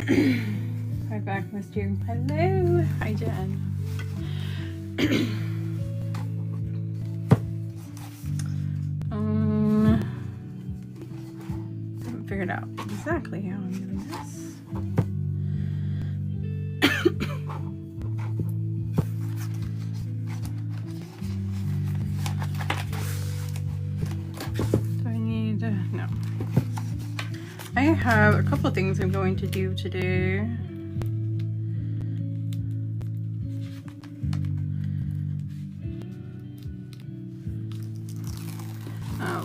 Right back, missed you. Hello. Hi, Jen. Haven't figured out exactly how I'm doing this. Do I need no. I have a couple of things I'm going to do today.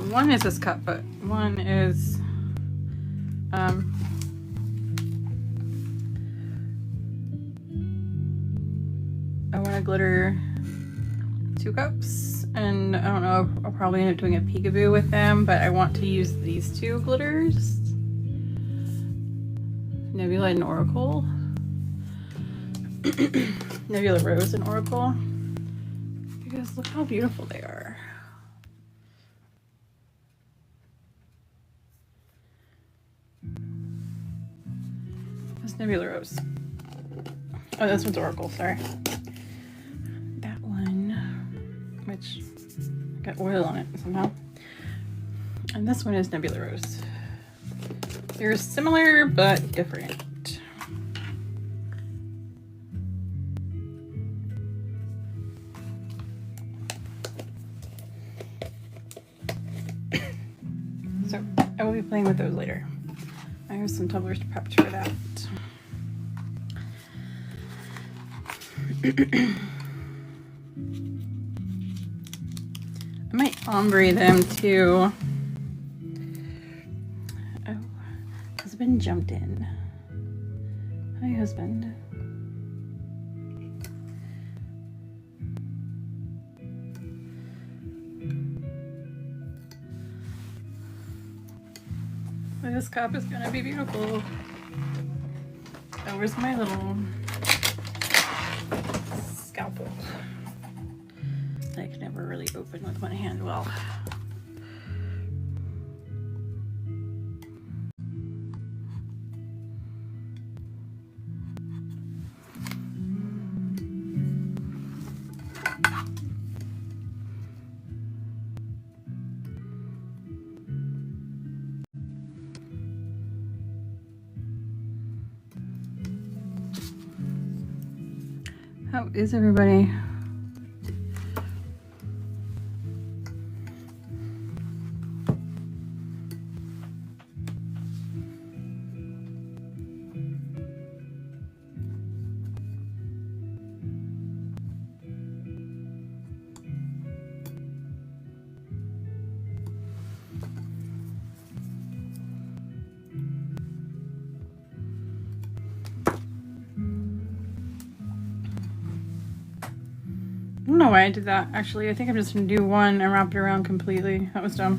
One is this cup, but one is I want to glitter 2 cups, and I don't know, I'll probably end up doing a peekaboo with them, but I want to use these 2 glitters, Nebula and Oracle. Nebula Rose and Oracle, because look how beautiful they are. That's Nebula Rose. Oh, this one's Oracle, sorry. That one, which got oil on it somehow. And this one is Nebula Rose. They're similar but different. So I will be playing with those later. I have some tumblers prepped for that. I might ombre them too. Oh, husband jumped in. Hi, husband. This cup is gonna be beautiful. Oh, where's my little scalpel? I can never really open with one hand well. How is everybody? I don't know why I did that, actually. I think I'm just gonna do one and wrap it around completely. That was dumb.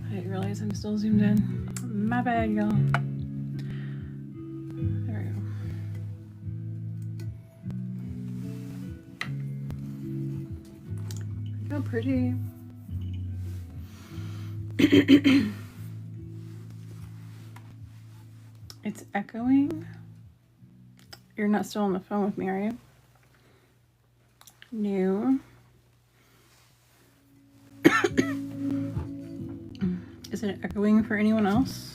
I didn't realize I'm still zoomed in. My bad, y'all. There we go. Look how pretty. It's echoing. You're not still on the phone with me, are you? No. Is it echoing for anyone else?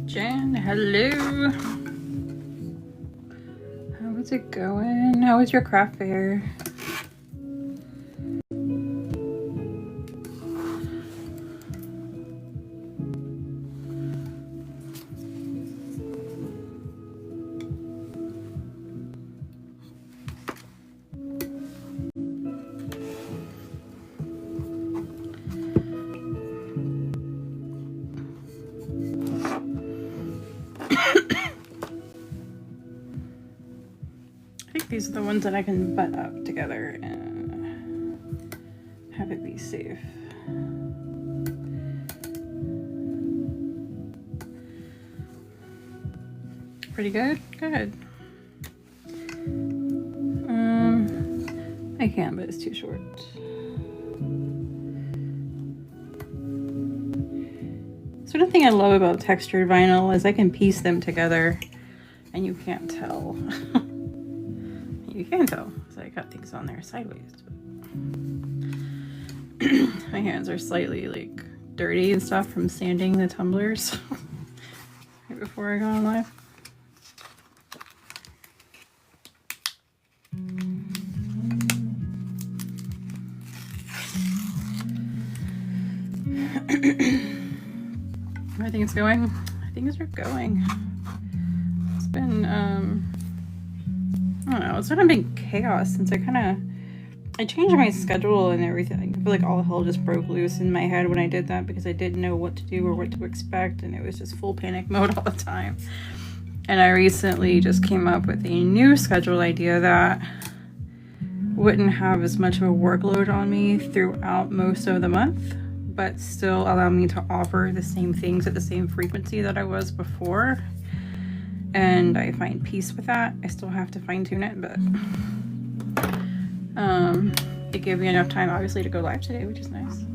Jen, hello. How's it going? How was your craft fair? These are the ones that I can butt up together and have it be safe. Pretty good? Good. I can, but it's too short. Sort of thing I love about textured vinyl is I can piece them together and you can't tell. You can tell, so I got things on there sideways. But my hands are slightly like dirty and stuff from sanding the tumblers right before I got on live. I think it's going. Things are going. It's been I don't know, it's sort of been chaos since I changed my schedule and everything. I feel like all hell just broke loose in my head when I did that because I didn't know what to do or what to expect, and it was just full panic mode all the time. And I recently just came up with a new schedule idea that wouldn't have as much of a workload on me throughout most of the month, but still allow me to offer the same things at the same frequency that I was before. And I find peace with that. I still have to fine tune it, but it gave me enough time obviously to go live today, which is nice.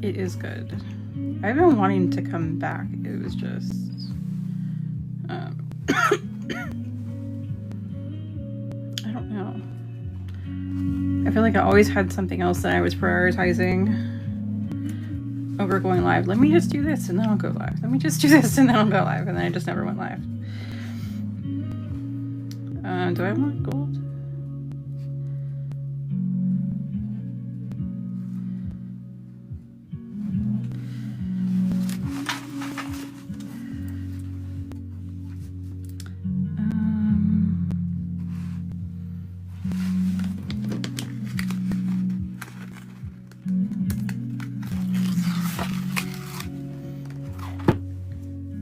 It is good. I've been wanting to come back. It was just I don't know. I feel like I always had something else that I was prioritizing over going live. Let me just do this and then I'll go live. Let me just do this and then I'll go live. And then I just never went live. Do I want gold?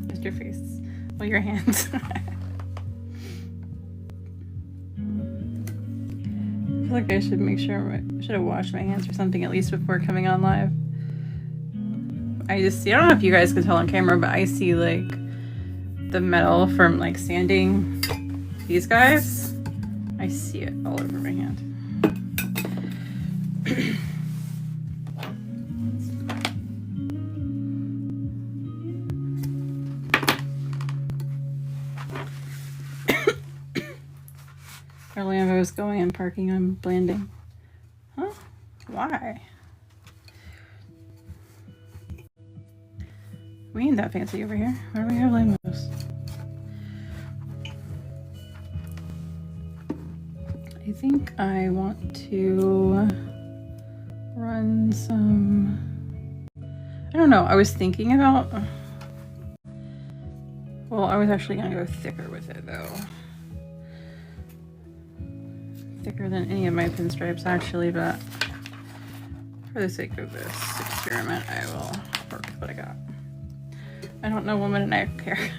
Just your face. Well, your hands. I feel like I should make sure I should have washed my hands or something at least before coming on live. I just see, I don't know if you guys can tell on camera, but I see like the metal from like sanding these guys. I see it all over my hand. Our Lambo is going and parking on Blanding. Huh? Why? We ain't that fancy over here. Why do we have Lambos? I think I want to run some... I don't know. I was thinking about... Well, I was actually going to go thicker with it, though. Thicker than any of my pinstripes, actually, but for the sake of this experiment, I will work with what I got. I don't know, woman, and I don't care.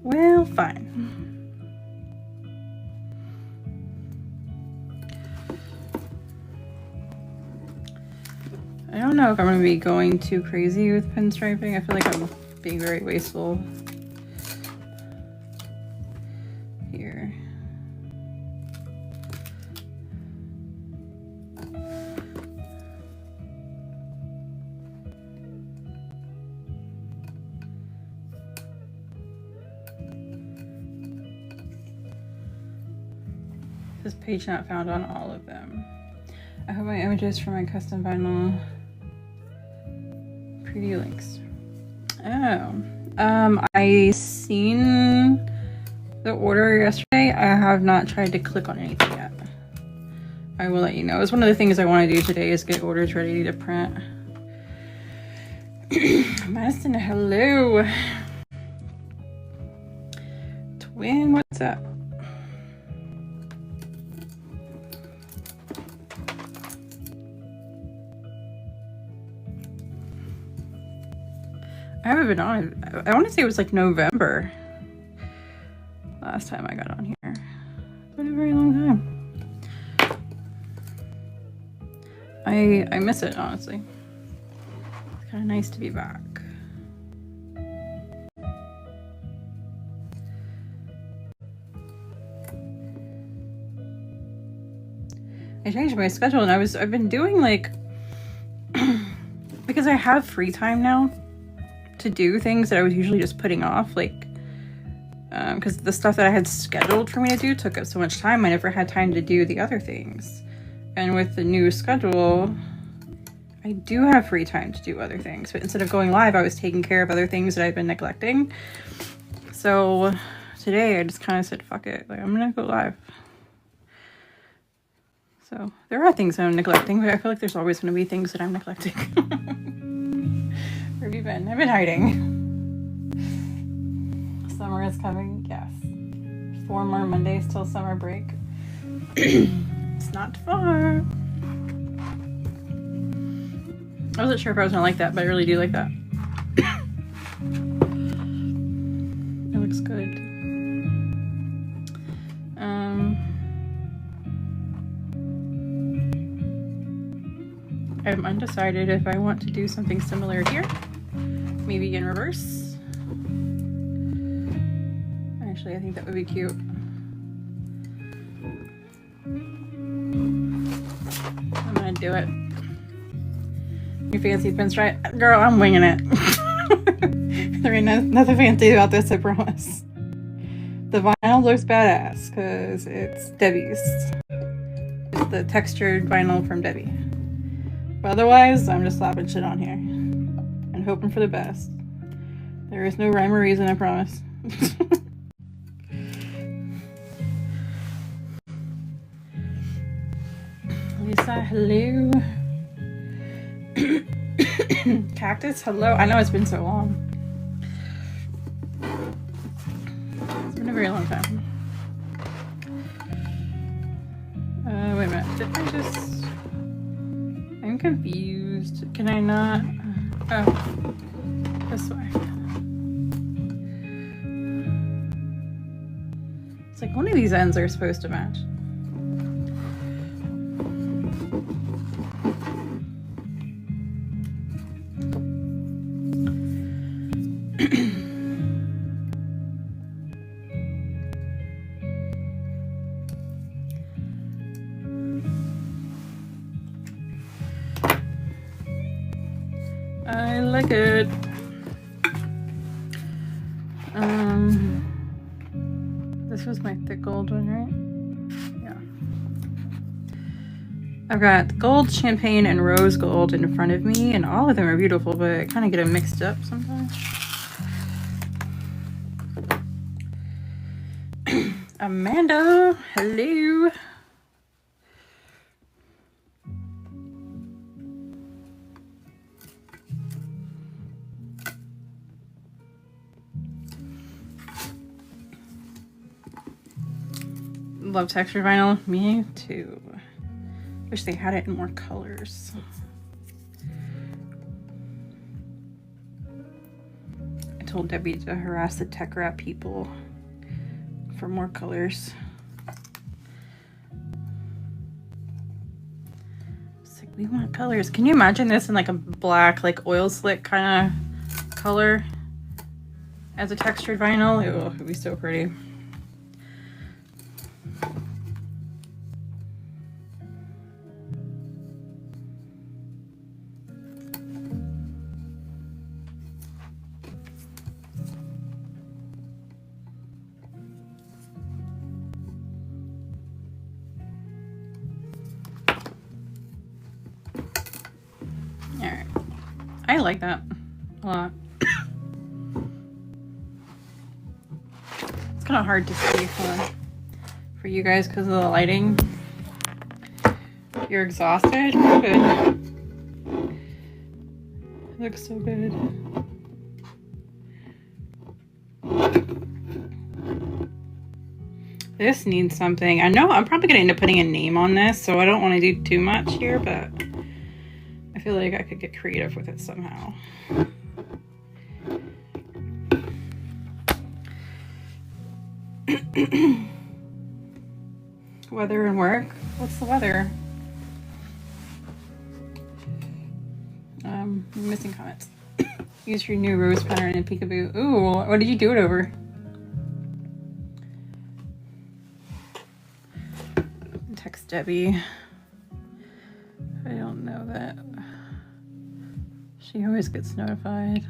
Well, fine. I don't know if I'm going to be going too crazy with pinstriping. I feel like I'm being very wasteful here. This page not found on all of them. I have my images for my custom vinyl preview links. Oh. I seen the order yesterday. I have not tried to click on anything yet. I will let you know. It's one of the things I want to do today is get orders ready to print. Madison, hello. Twin, what's up? I haven't been on. I want to say it was like November last time I got on here. It's been a very long time. I miss it, honestly. It's kind of nice to be back. I changed my schedule and I've been doing like because I have free time now to do things that I was usually just putting off, like because the stuff that I had scheduled for me to do took up so much time. I never had time to do the other things. And with the new schedule, I do have free time to do other things. But instead of going live, I was taking care of other things that I've been neglecting. So today I just kind of said, fuck it. Like, I'm going to go live. So there are things I'm neglecting, but I feel like there's always going to be things that I'm neglecting. Where have you been? I've been hiding. Summer is coming, yes. 4 more Mondays till summer break. It's not far. I wasn't sure if I was gonna like that, but I really do like that. It looks good. I'm undecided if I want to do something similar here. Maybe in reverse. Actually, I think that would be cute. I'm gonna do it. Your fancy pinstripe? Girl, I'm winging it. There ain't nothing fancy about this, I promise. The vinyl looks badass because it's Debbie's. It's the textured vinyl from Debbie. But otherwise, I'm just slapping shit on here and hoping for the best. There is no rhyme or reason, I promise. Lisa, hello. Cactus, hello. I know it's been so long. It's been a very long time. Wait a minute. Did I just... I'm confused. Can I not? Oh, this way. It's like one of these ends are supposed to match. I like it. This was my thick gold one, right? Yeah. I've got gold, champagne, and rose gold in front of me, and all of them are beautiful, but I kind of get them mixed up sometimes. Amanda, hello. Love textured vinyl. Me too. Wish they had it in more colors. I told Debbie to harass the tech wrap people for more colors. It's like, we want colors. Can you imagine this in like a black, like oil slick kind of color as a textured vinyl? Ew, it would be so pretty. I like that a lot. kind of hard to see for you guys because of the lighting. You're exhausted? Good. It looks so good. This needs something. I know I'm probably going to end up putting a name on this, so I don't want to do too much here, but I feel like I could get creative with it somehow. Weather and work. What's the weather? I'm missing comments. Use your new rose pattern in Peekaboo. Ooh, what did you do it over? Text Debbie. I don't know that. She always gets notified.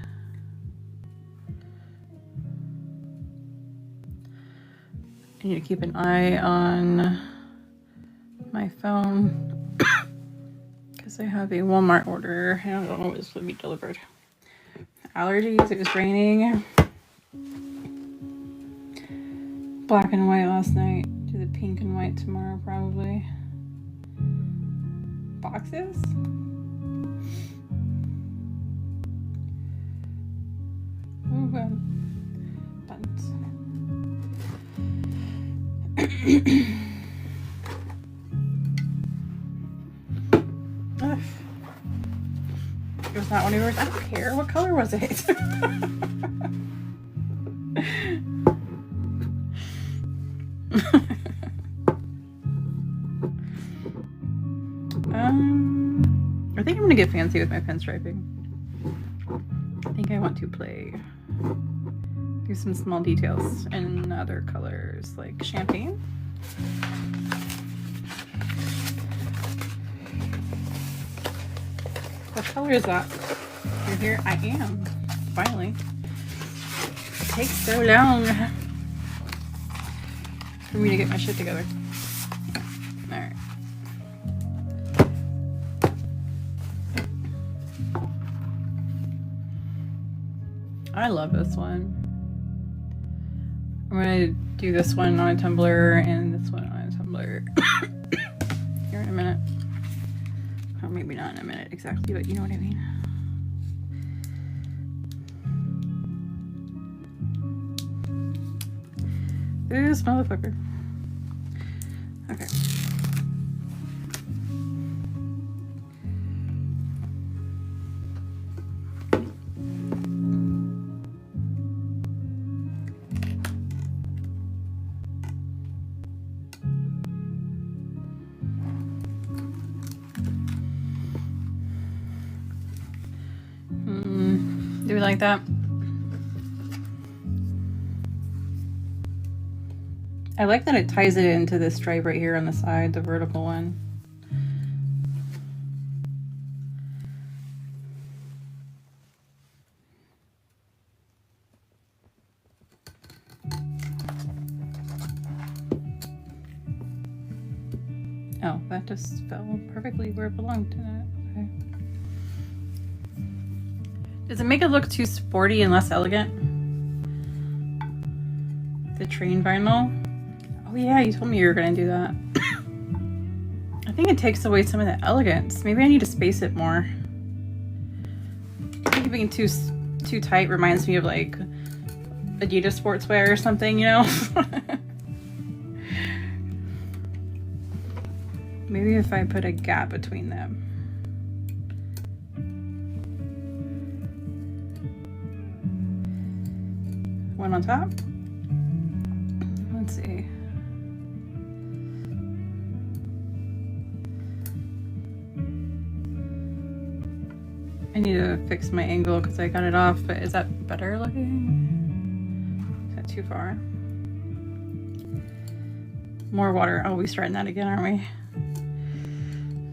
I need to keep an eye on my phone because I have a Walmart order. I don't know when this will be delivered. Allergies, it was raining. Black and white last night. Do the pink and white tomorrow probably. Boxes? Ooh, buttons. Was that one of yours? I don't care. What color was it? I think I'm gonna get fancy with my pinstriping. I think I want to do some small details in other colors like champagne. What color is that? You're here? I am. Finally. It takes so long for me to get my shit together. Alright. I love this one. I'm gonna do this one on a tumbler and this one on a tumbler here in a minute. Or maybe not in a minute exactly, but you know what I mean. This motherfucker. Okay. Do we like that? I like that it ties it into this stripe right here on the side, the vertical one. Oh, that just fell perfectly where it belonged to that. Okay. Does it make it look too sporty and less elegant? The train vinyl? Oh yeah, you told me you were gonna do that. I think it takes away some of the elegance. Maybe I need to space it more. I think it being too tight reminds me of like Adidas sportswear or something, you know? Maybe if I put a gap between them. One on top. Let's see. I need to fix my angle because I got it off, but is that better looking? Is that too far? More water. Oh, we starting that again, aren't we?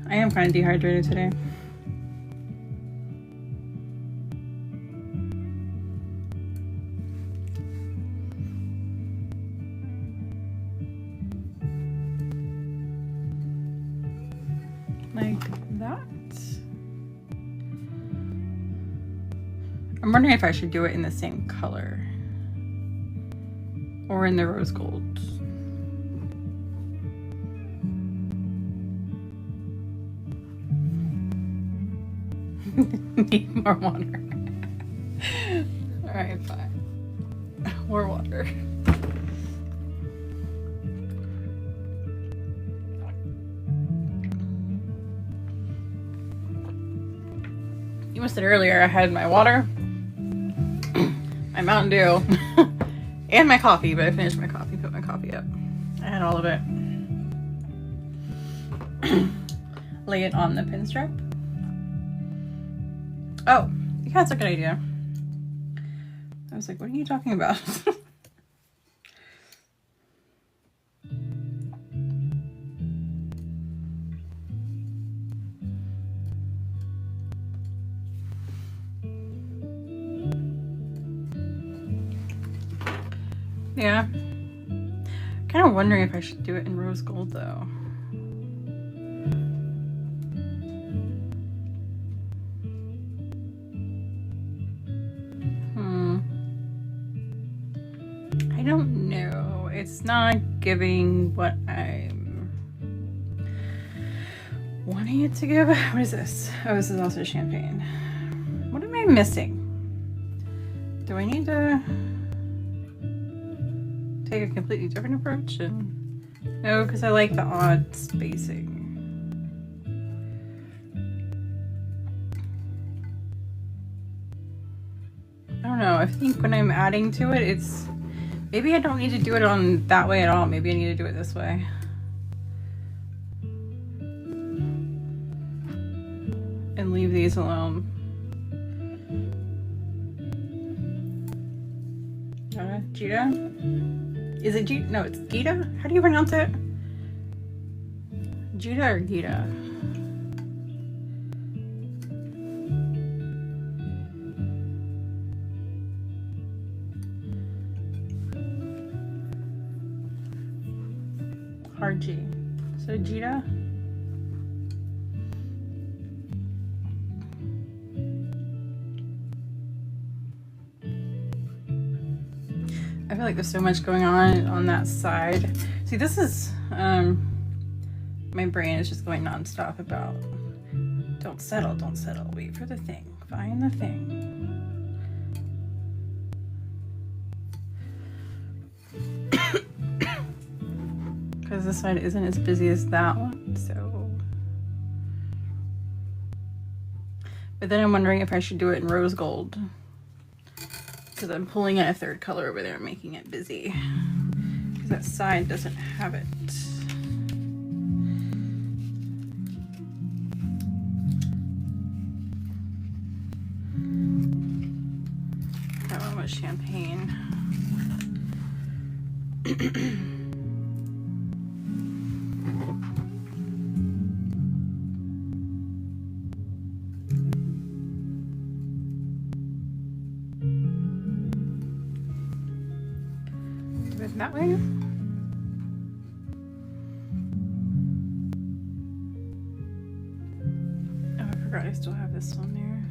I am kind of dehydrated today. Like that. I'm wondering if I should do it in the same color. or in the rose gold. Need more water. Alright, fine. More water. You missed it earlier. I had my water, my Mountain Dew, and my coffee, but I finished my coffee, put my coffee up. I had all of it. Lay it on the pinstripe. Oh, yeah, that's a good idea. I was like, what are you talking about? Yeah. Kind of wondering if I should do it in rose gold though. I don't know. It's not giving what I'm wanting it to give. What is this? Oh, this is also champagne. What am I missing? Do I need to take a completely different approach? And no, because I like the odd spacing. I don't know. I think when I'm adding to it, it's maybe I don't need to do it on that way at all. Maybe I need to do it this way. And leave these alone. Gita? Is it Gita? No, it's Gita? How do you pronounce it? Gita or Gita? Hard G. So Gita? I feel like there's so much going on that side. See, this is, my brain is just going nonstop about don't settle, wait for the thing, find the thing. Because this side isn't as busy as that one, so. But then I'm wondering if I should do it in rose gold. Because I'm pulling in a third color over there and making it busy. Because that side doesn't have it. That one was champagne. That way. Oh, I forgot I still have this one there.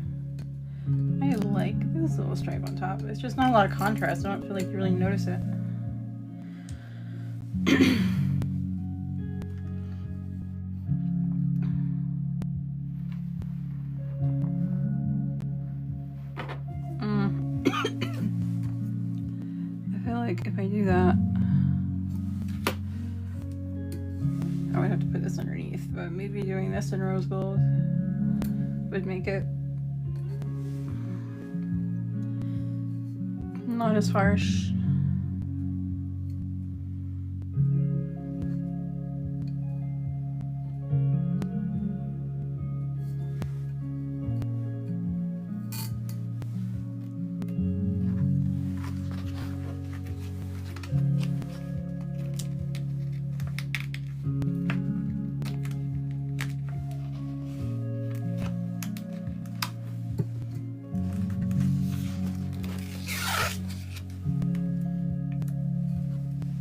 I like this little stripe on top. It's just not a lot of contrast. I don't feel like you really notice it. If I do that, I would have to put this underneath, but maybe doing this in rose gold would make it not as harsh.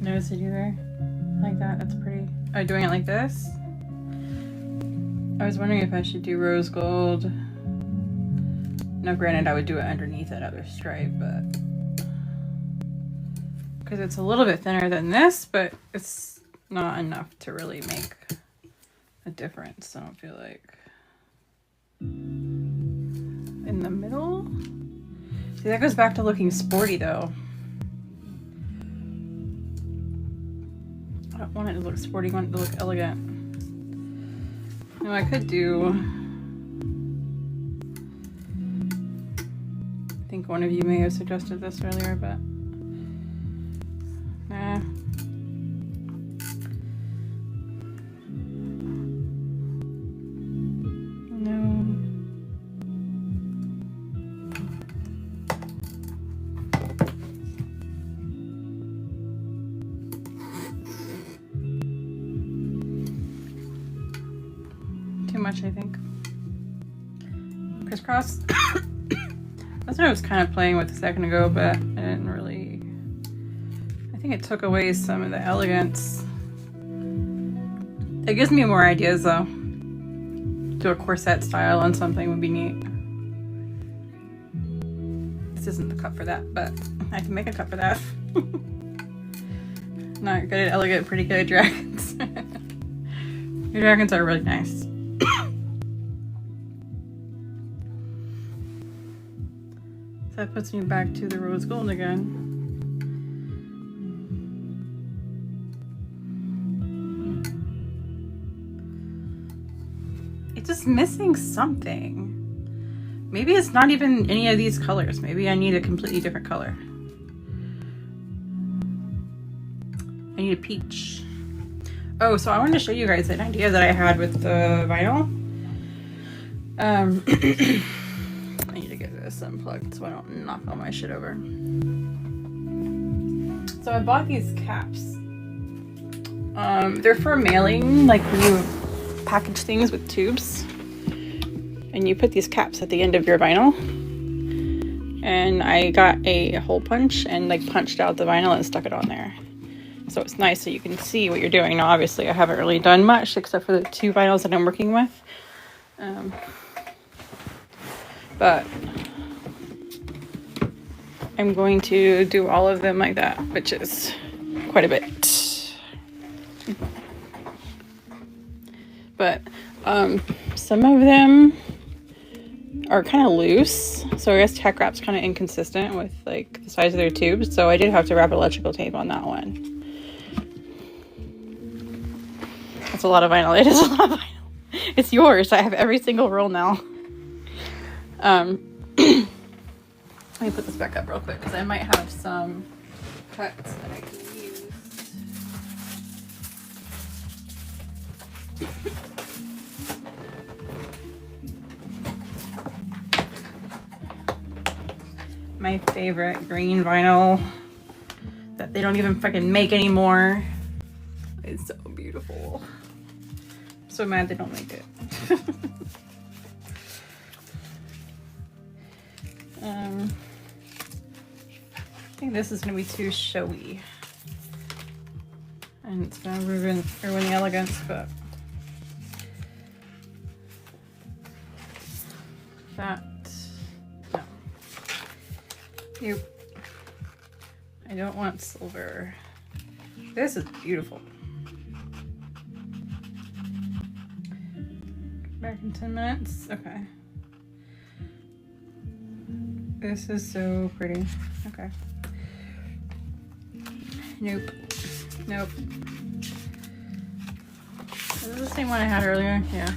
Notice I do there? Like that, that's pretty. Oh, doing it like this? I was wondering if I should do rose gold. Now granted, I would do it underneath that other stripe, but because it's a little bit thinner than this, but it's not enough to really make a difference. I don't feel like. In the middle. See, that goes back to looking sporty though. I don't want it to look sporty, I want it to look elegant. Now I could do, I think one of you may have suggested this earlier, but nah. No. Too much, I think. Crisscross. That's what I was kind of playing with a second ago, but I didn't really. I think it took away some of the elegance. It gives me more ideas though. Do a corset style on something would be neat. This isn't the cup for that, but I can make a cup for that. Not good at elegant, pretty good at dragons. Your dragons are really nice. So that puts me back to the rose gold again. It's just missing something. Maybe it's not even any of these colors. Maybe I need a completely different color. I need a peach. Oh, so I wanted to show you guys an idea that I had with the vinyl. I need to get this unplugged so I don't knock all my shit over. So I bought these caps. They're for mailing, like when you package things with tubes. And you put these caps at the end of your vinyl. And I got a hole punch and like punched out the vinyl and stuck it on there. So it's nice so you can see what you're doing. Now obviously I haven't really done much except for the 2 vinyls that I'm working with. But I'm going to do all of them like that, which is quite a bit. But some of them are kind of loose, so I guess tack wrap's kind of inconsistent with like the size of their tubes, so I did have to wrap electrical tape on that one. That's a lot of vinyl. It is a lot of vinyl. It's yours. I have every single roll now. Let me put this back up real quick because I might have some cuts that I can use. My favorite green vinyl that they don't even fucking make anymore. It's so beautiful. I'm so mad they don't make it. I think this is going to be too showy. And it's going to ruin the elegance, but that, no. Nope. I don't want silver. This is beautiful. Back in 10 minutes. Okay. This is so pretty. Okay. Nope. Nope. Is this the same one I had earlier? Yeah.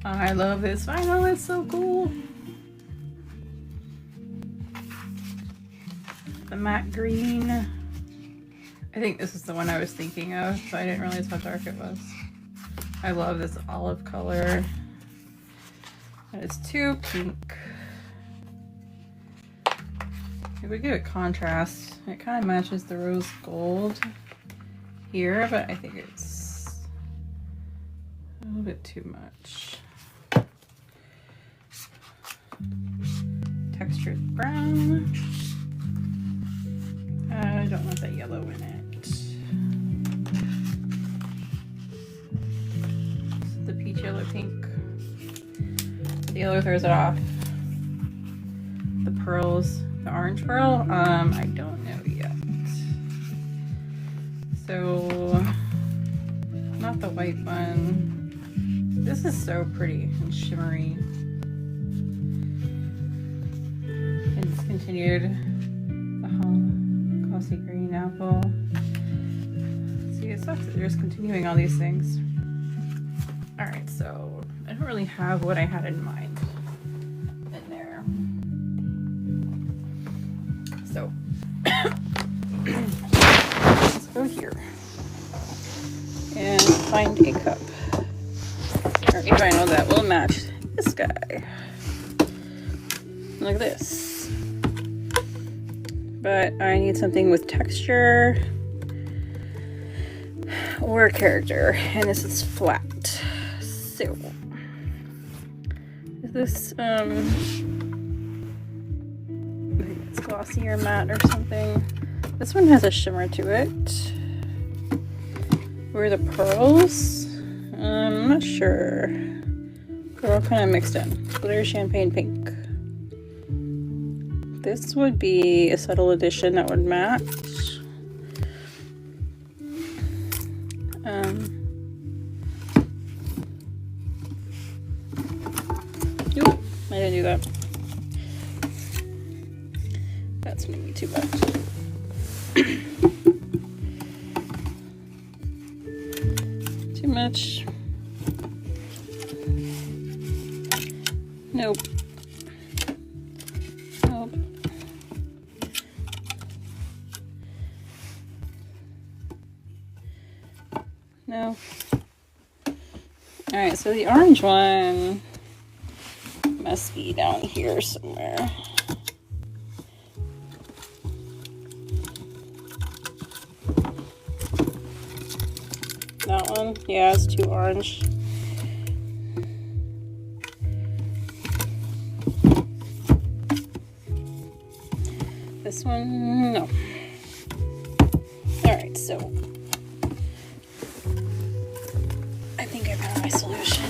I love this vinyl. It's so cool. The matte green. I think this is the one I was thinking of, so I didn't realize how dark it was. I love this olive color. And it's too pink. If we give it contrast, it kind of matches the rose gold here, but I think it's a little bit too much. Textured brown. I don't want that yellow in it. The peach, yellow, pink. The yellow throws it off. pearls, the orange pearl? I don't know yet. So, not the white one. This is so pretty and shimmery. It's continued the glossy green apple. See, it sucks that they're just continuing all these things. Alright, so I don't really have what I had in mind in there. So, let's go here and find a cup. Or a vinyl that will match this guy. Like this. But I need something with texture or character, and this is flat. So, is this, I think it's glossy or matte or something. This one has a shimmer to it. Where are the pearls? I'm not sure. They're all kind of mixed in. Glitter champagne pink. This would be a subtle addition that would match. Nope, I didn't do that. That's gonna be too much. Too much. Nope. Nope. No. Alright, so the orange one must be down here somewhere. That one? Yeah, it's too orange. This one? No. Alright, so I think I found my solution.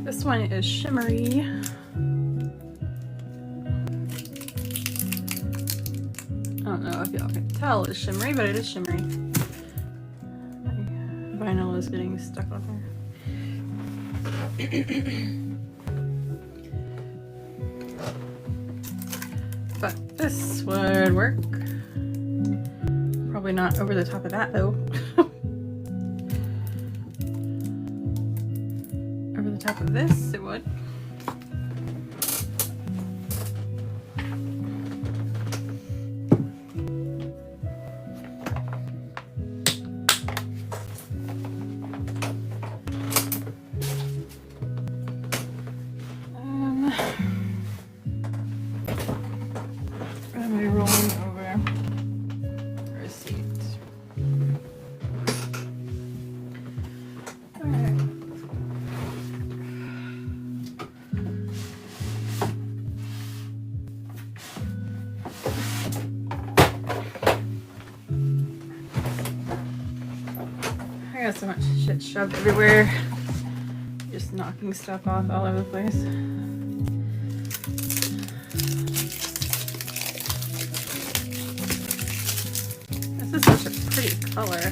This one is shimmery. I don't know if y'all can tell it's shimmery, but it is shimmery. My vinyl is getting stuck on there. But this would work. Probably not over the top of that though. Over the top of this, it would. I'm gonna be rolling over receipt. Alright. I got so much shit shoved everywhere. Just knocking stuff off all over the place. This is such a pretty color.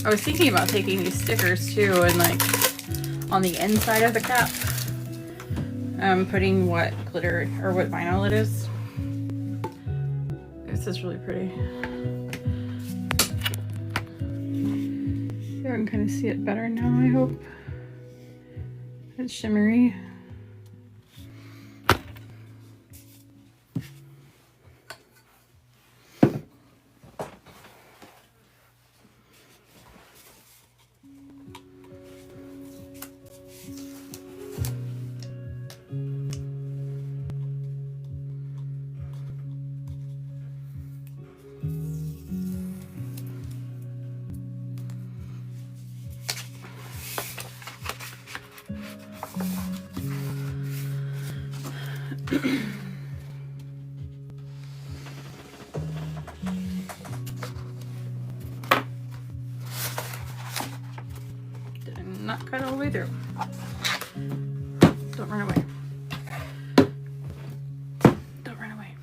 I was thinking about taking these stickers too and like on the inside of the cap putting what glitter or what vinyl it is. This is really pretty. You can kind of see it better now, I hope. It's shimmery. cut all the way through. Don't run away. Don't run away.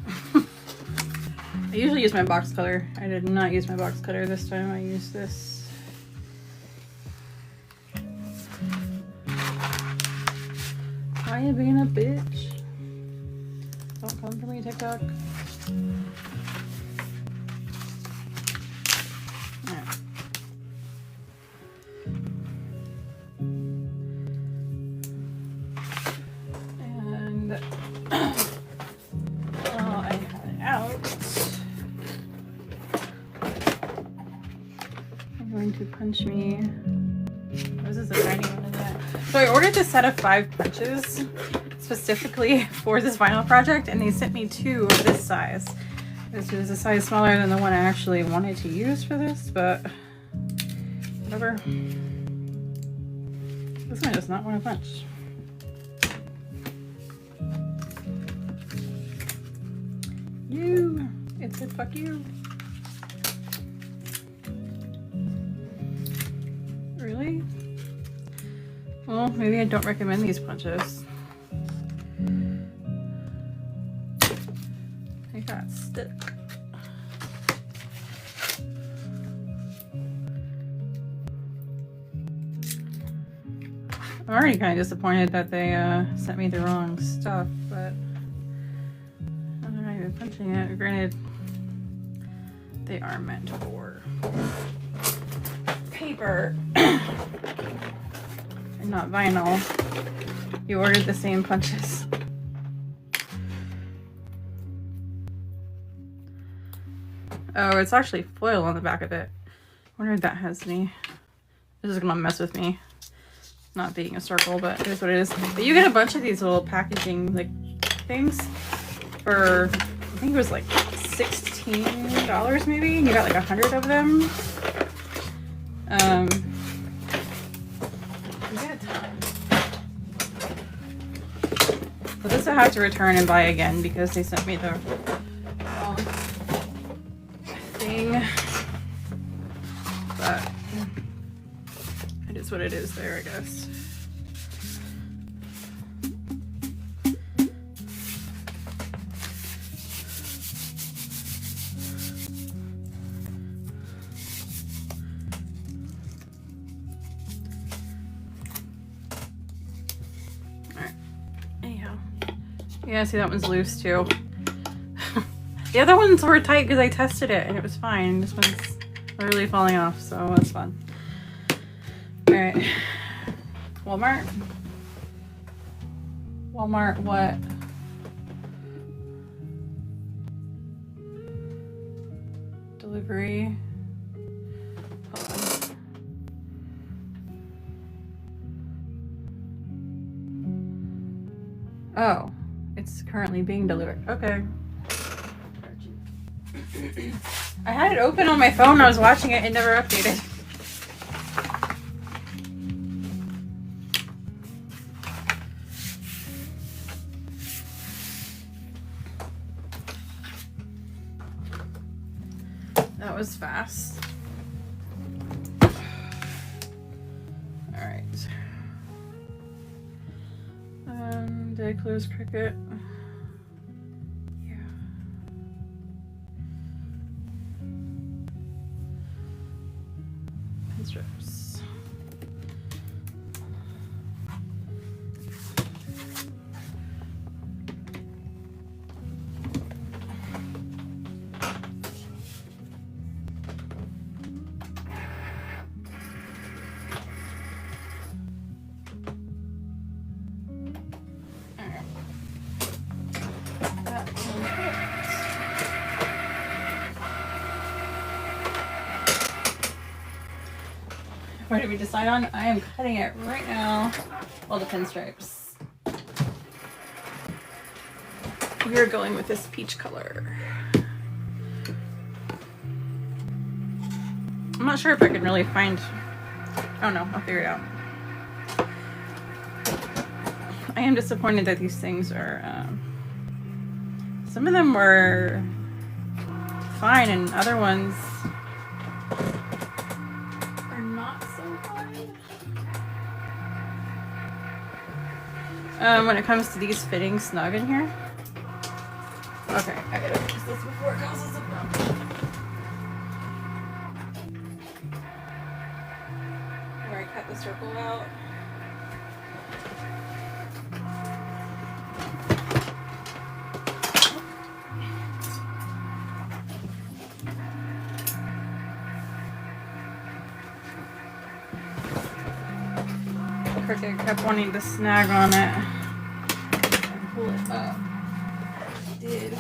I usually use my box cutter. I did not use my box cutter this time. I used this. Why are you being a bitch? Don't come for me, TikTok. To punch me. This is a tiny one, isn't it? So I ordered this set of 5 punches specifically for this vinyl project, and they sent me 2 of this size. This is a size smaller than the one I actually wanted to use for this, but whatever. This one does not want to punch. You! It said fuck you. Really? Well, maybe I don't recommend these punches. I got stuck. I'm already kind of disappointed that they sent me the wrong stuff, but I'm not even punching it. Granted, they are meant for paper and not vinyl. You ordered the same punches. Oh, it's actually foil on the back of it. I wonder if that has any. This is gonna mess with me. Not being a circle, but here's what it is. But you get a bunch of these little packaging like things for, I think it was like $16 maybe, and you got like 100 of them. But this I have to return and buy again because they sent me the wrong thing. But it is what it is there, I guess. Yeah, see, that one's loose too. The other ones were tight because I tested it and it was fine. This one's literally falling off, so that's fun. Alright. Walmart. Walmart what? Delivery. Hold on. Oh. It's currently being delivered. Okay. I had it open on my phone. I was watching it. It never updated. That was fast. All right. Did I close Cricut? Yeah. Pen strips. What did we decide on? I am cutting it right now. All the pinstripes. We're going with this peach color. I'm not sure if I can really find. Oh no, I'll figure it out. I am disappointed that these things are. Some of them were fine, and other ones. when it comes to these fitting snug in here. Okay, I gotta fix this before it causes a problem. Where I cut the circle out. Cricket kept wanting to snag on it and pull it up. It did.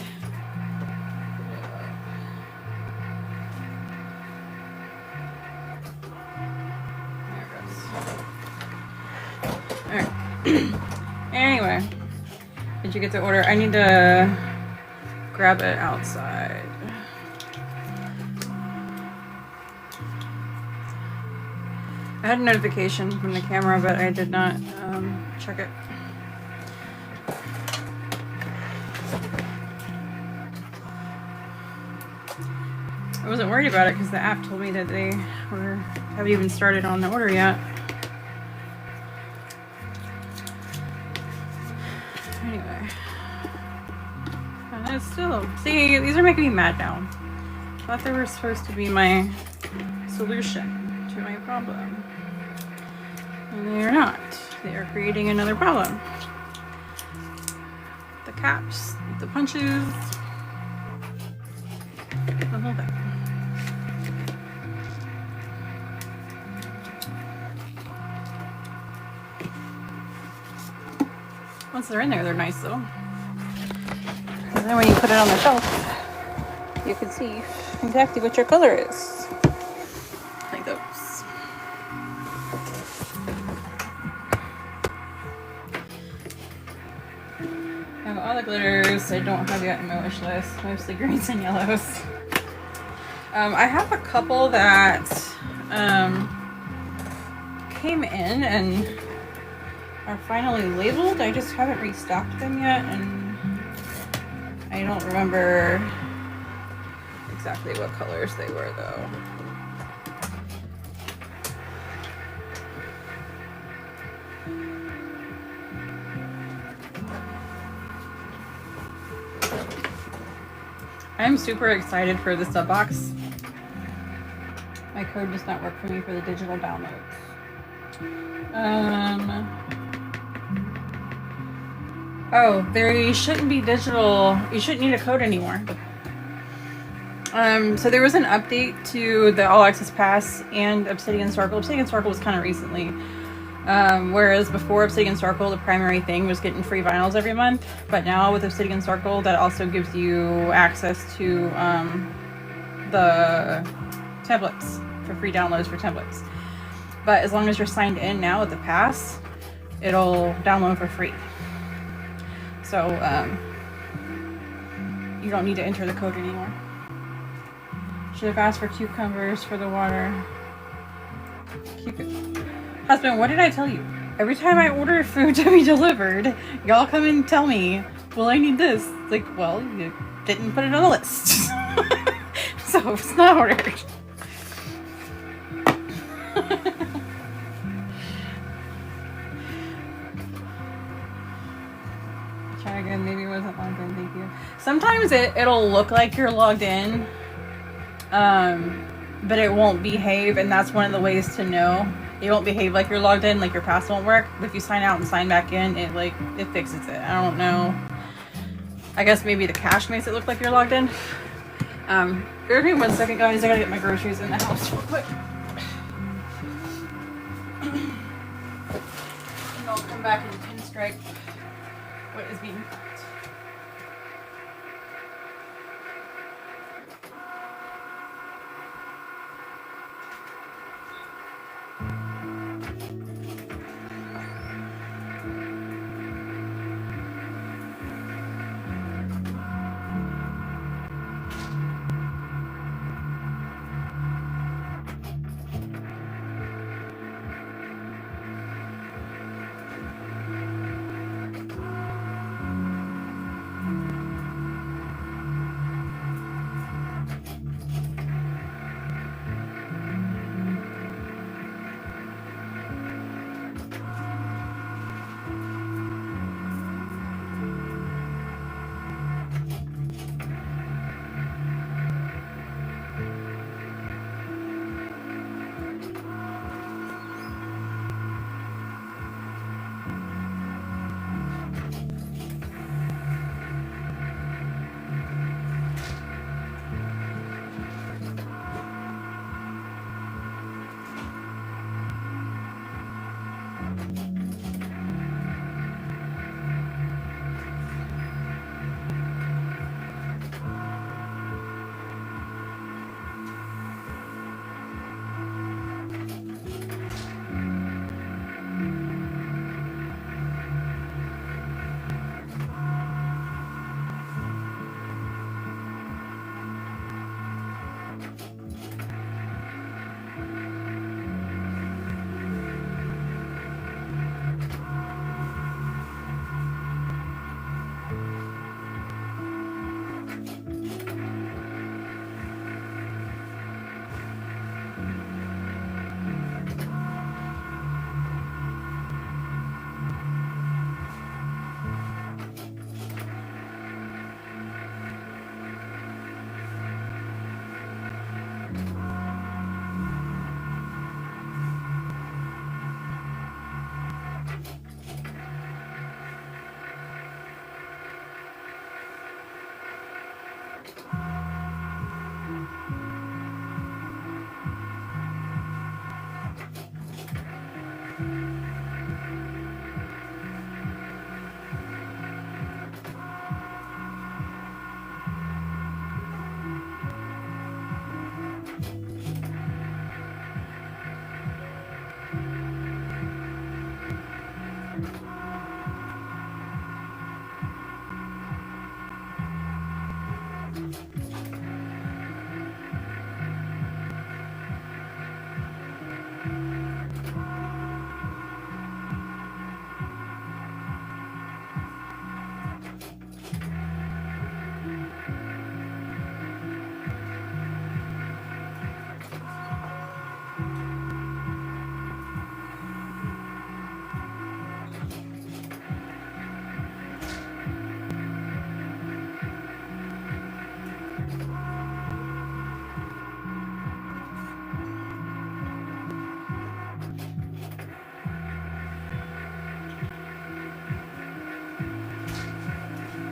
There it goes. Alright. Anyway, did you get the order? I need to grab it outside. I had a notification from the camera, but I did not check it. I wasn't worried about it because the app told me that they haven't even started on the order yet. Anyway, it's still, see, these are making me mad now. I thought they were supposed to be my solution to my problem. And they are not. They are creating another problem. The caps, the punches, the whole thing. Once they're in there, they're nice though. And then when you put it on the shelf, you can see exactly what your color is. Like those. I have all the glitters I don't have yet in my wish list, mostly greens and yellows. I have a couple that came in and are finally labeled. I just haven't restocked them yet, and I don't remember exactly what colors they were though. I'm super excited for the sub box. My code does not work for me for the digital downloads. Oh, there shouldn't be digital. You shouldn't need a code anymore. So there was an update to the All Access Pass and Obsidian Circle. Obsidian Circle was kind of recently. Whereas before Obsidian Circle, the primary thing was getting free vinyls every month. But now with Obsidian Circle, that also gives you access to the templates for free downloads for templates. But as long as you're signed in now with the pass, it'll download for free. So you don't need to enter the code anymore. Should have asked for cucumbers for the water. Husband, what did I tell you? Every time I order food to be delivered, y'all come and tell me, well, I need this. It's like, well, you didn't put it on the list. So it's not ordered. Try again, maybe it wasn't logged in, thank you. Sometimes it'll look like you're logged in, but it won't behave, and that's one of the ways to know. It won't behave like you're logged in, like your pass won't work. But if you sign out and sign back in, it fixes it. I don't know. I guess maybe the cache makes it look like you're logged in. Bear with me 1 second, guys. I gotta get my groceries in the house real quick. And I'll come back and pinstripe what is being cut.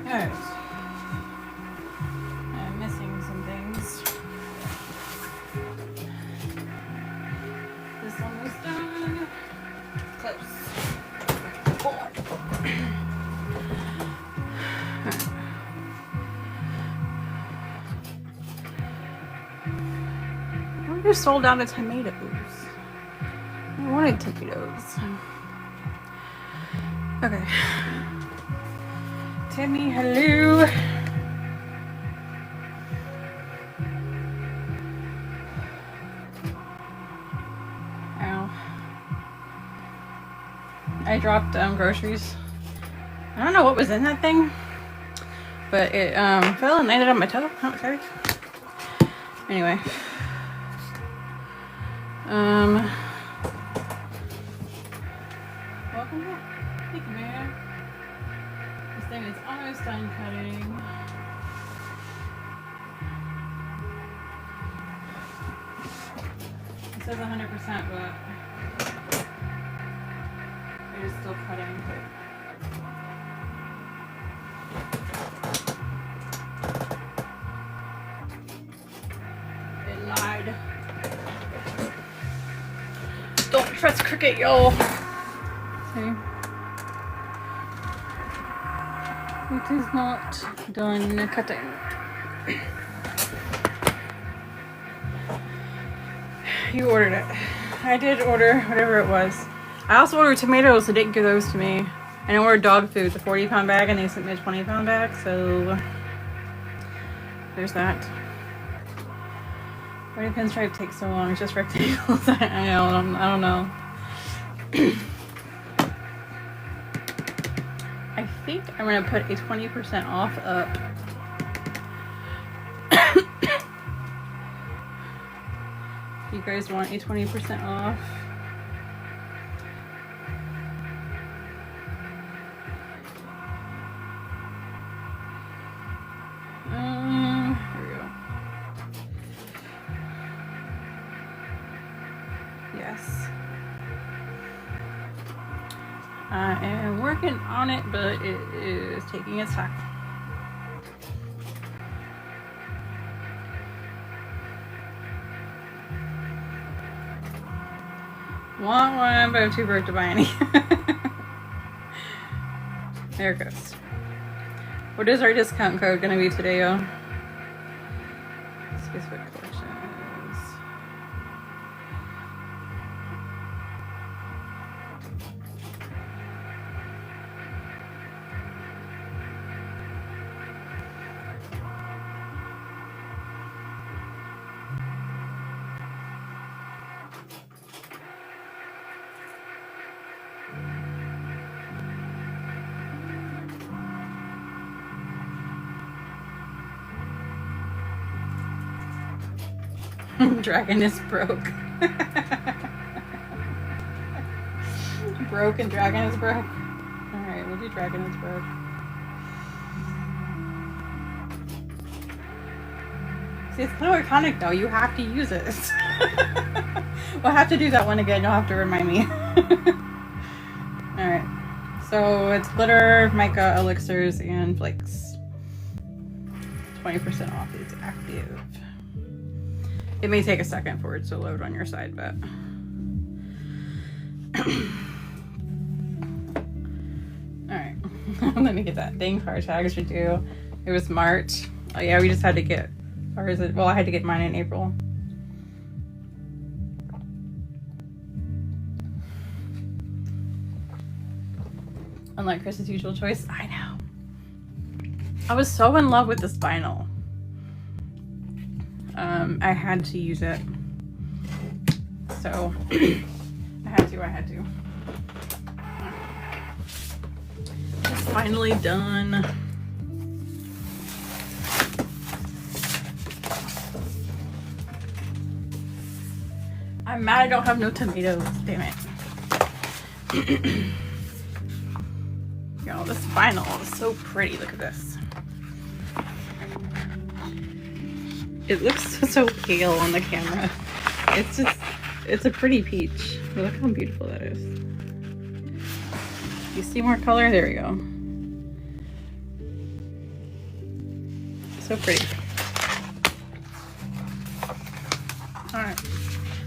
Alright. I'm missing some things. This almost done. Close. I just sold out of tomatoes. I wanted tomatoes. Okay. Timmy, hello. Ow. I dropped groceries. I don't know what was in that thing, but it fell and landed on my toe. How exciting. Anyway. Welcome back. Hey, come here. This thing is almost done cutting. It says 100%, but it is still cutting. It lied. Don't trust Cricket, y'all. See? It is not done cutting. You ordered it. I did order whatever it was. I also ordered tomatoes, so they didn't give those to me. And I ordered dog food, the 40-pound bag, and they sent me a 20-pound bag, so there's that. Why do pinstripe take so long? It's just rectangles. I don't know. I think I'm gonna put a 20% off up. You guys want a 20% off? Here we go. Yes. I am working on it, but it is taking its time. Want one, but I'm too broke to buy any. There it goes. What is our discount code going to be today, y'all? Specific collections. Dragon is broke. Broke and dragon is broke. Alright, we'll do dragon is broke. See, it's kind of iconic though. You have to use it. We'll have to do that one again. You'll have to remind me. Alright. So it's glitter, mica, elixirs, and flakes. 20% off is active. It may take a second for it to load on your side, but alright. Let me get that dang car tags for due. It was March. Oh yeah, we just had to get, or is it, well, I had to get mine in April. Unlike Chris's usual choice. I know. I was so in love with this vinyl. I had to use it. So I had to. It's finally done. I'm mad I don't have no tomatoes. Damn it. Yo, this vinyl is so pretty. Look at this. It looks so pale on the camera. It's a pretty peach. Look how beautiful that is. You see more color? There we go. So pretty. Alright.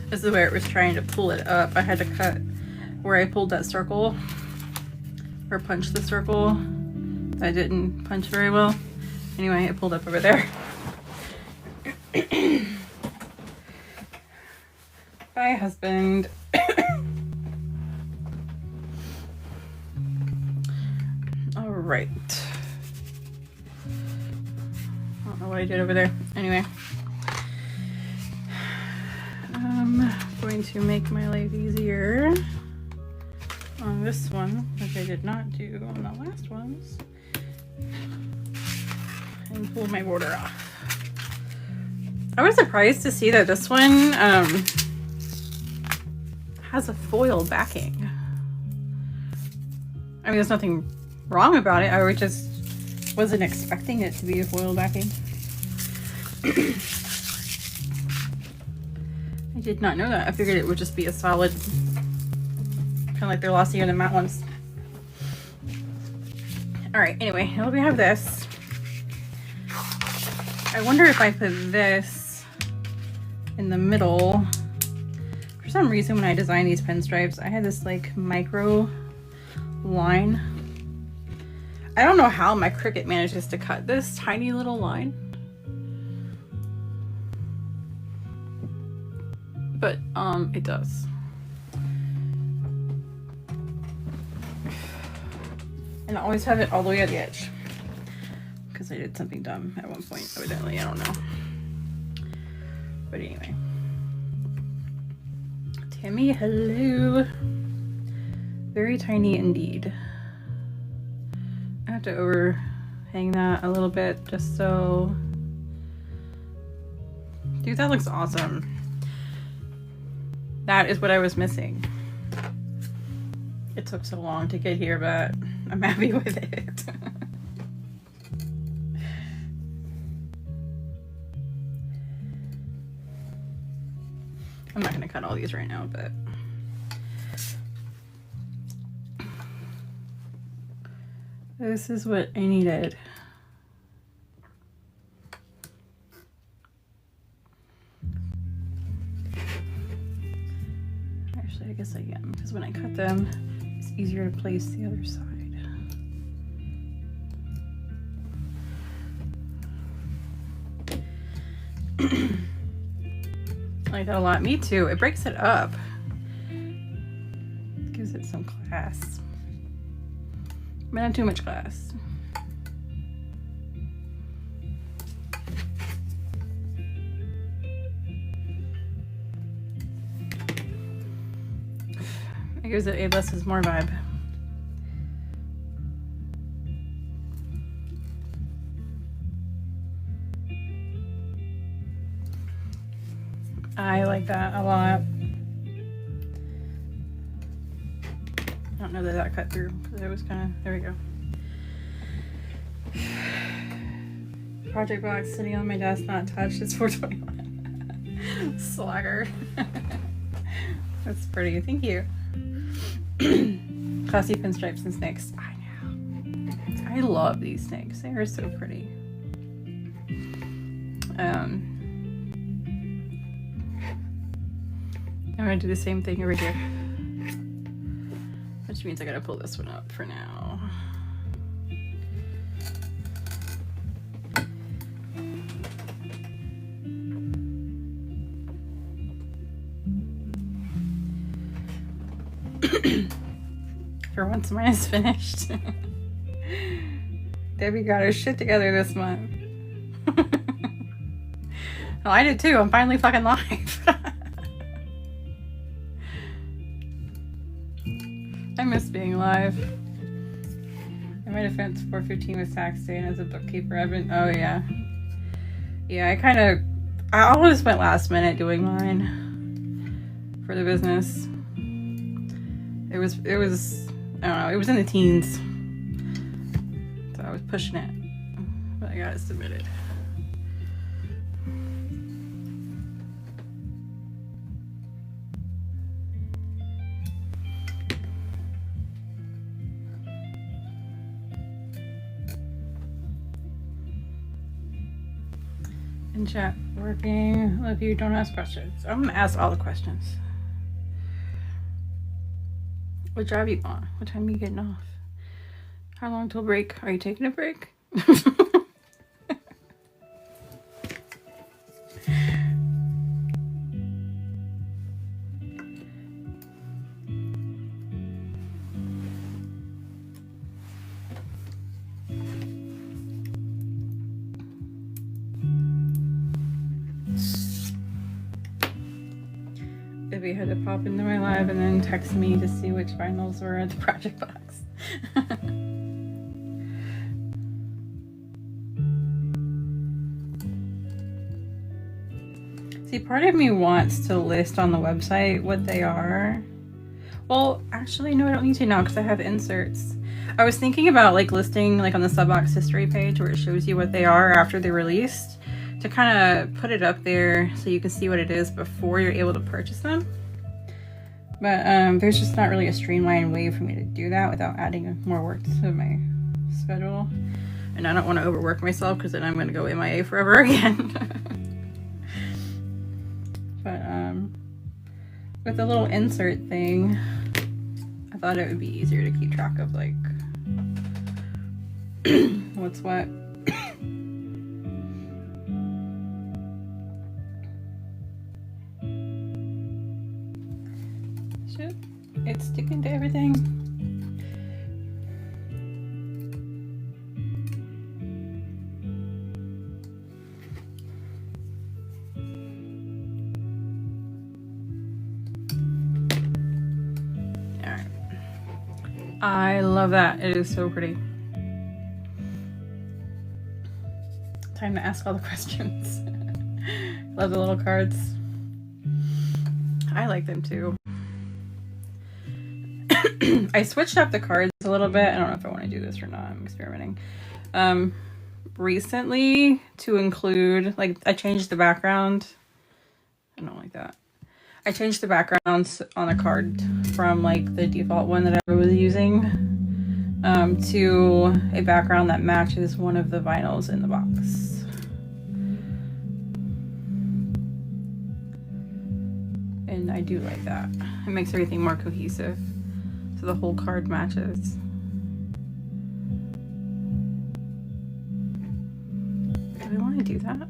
This is where it was trying to pull it up. I had to cut where I pulled that circle, or punch the circle. I didn't punch very well. Anyway, it pulled up over there. Bye, husband. All right. I don't know what I did over there. Anyway, I'm going to make my life easier on this one, which I did not do on the last ones, and pull my border off. I was surprised to see that this one has a foil backing. I mean, there's nothing wrong about it. I just wasn't expecting it to be a foil backing. I did not know that. I figured it would just be a solid, kind of like their glossier than matte ones. All right, anyway, here we have this. I wonder if I put this in the middle. For some reason, when I designed these pinstripes, I had this like micro line. I don't know how my Cricut manages to cut this tiny little line, but it does. And I always have it all the way at the edge because I did something dumb at one point, evidently. I don't know. But anyway. Tammy, hello. Very tiny indeed. I have to overhang that a little bit just so. Dude, that looks awesome. That is what I was missing. It took so long to get here, but I'm happy with it. I'm not going to cut all these right now, but this is what I needed. Actually, I guess I am, because when I cut them, it's easier to place the other side. I like that a lot. Me too. It breaks it up. Gives it some class. But not too much class. It gives it a less is more vibe. I like that a lot. I don't know that that cut through because it was kind of, there we go. Project box sitting on my desk, not touched. It's 421. Slagger. That's pretty. Thank you. Classy pinstripes and snakes. I know. I love these snakes. They are so pretty. I'm gonna do the same thing over here, which means I gotta pull this one up for now. For once, mine is finished. Debbie got her shit together this month. Well, I did too. I'm finally fucking live. I miss being live. In my defense, 4:15 was tax day, and as a bookkeeper, I've been. Oh yeah, yeah. I always went last minute doing mine for the business. It was. I don't know. It was in the teens, so I was pushing it, but I got it submitted. In chat, working. If you don't ask questions, I'm gonna ask all the questions. What job you on? What time are you getting off? How long till break? Are you taking a break? Ibby had to pop into my live and then text me to see which finals were at the project box. See, part of me wants to list on the website what they are. Well, actually, no, I don't need to now because I have inserts. I was thinking about like listing like on the Subbox history page where it shows you what they are after they're released, to kind of put it up there so you can see what it is before you're able to purchase them. But there's just not really a streamlined way for me to do that without adding more work to my schedule. And I don't want to overwork myself because then I'm going to go MIA forever again. But with the little insert thing, I thought it would be easier to keep track of like what's what. Shit, it's sticking to everything. I love that. It is so pretty. Time to ask all the questions. Love the little cards. I like them too. I switched up the cards a little bit. I don't know if I want to do this or not. I'm experimenting. Recently to include, like, I changed the background. I don't like that. I changed the backgrounds on a card from like the default one that I was using to a background that matches one of the vinyls in the box. And I do like that. It makes everything more cohesive, so the whole card matches. Do I want to do that?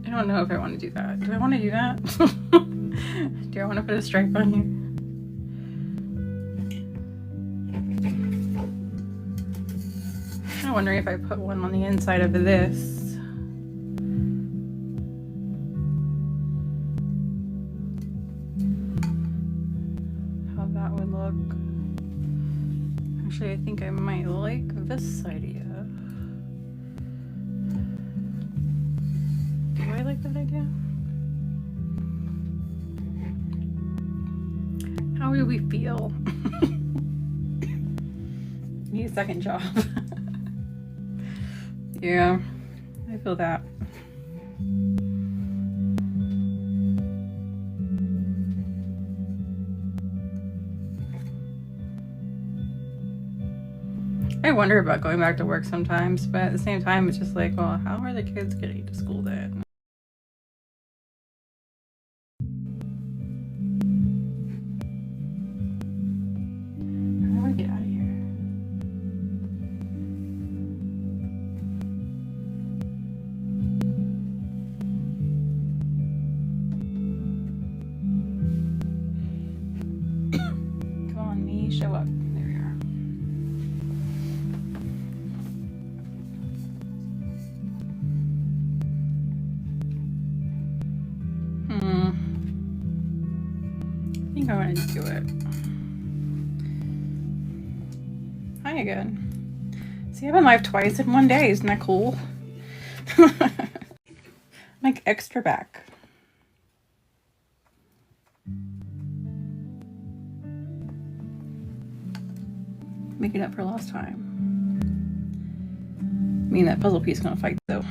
I don't know if I want to do that. Do I want to do that? Do I want to put a stripe on here? I'm wondering if I put one on the inside of this. How that would look. Actually, I think I might like this idea. Do I like that idea? How do we feel? Need a second job. Yeah, I feel that. I wonder about going back to work sometimes, but at the same time, it's just like, well, how are the kids getting to school then? How do I get out of here? Come on, me, show up. There we are. I think I want to do it. Hi again. See, I've been live twice in one day. Isn't that cool? Like extra back. Make it up for lost time. I mean, that puzzle piece is gonna fight though.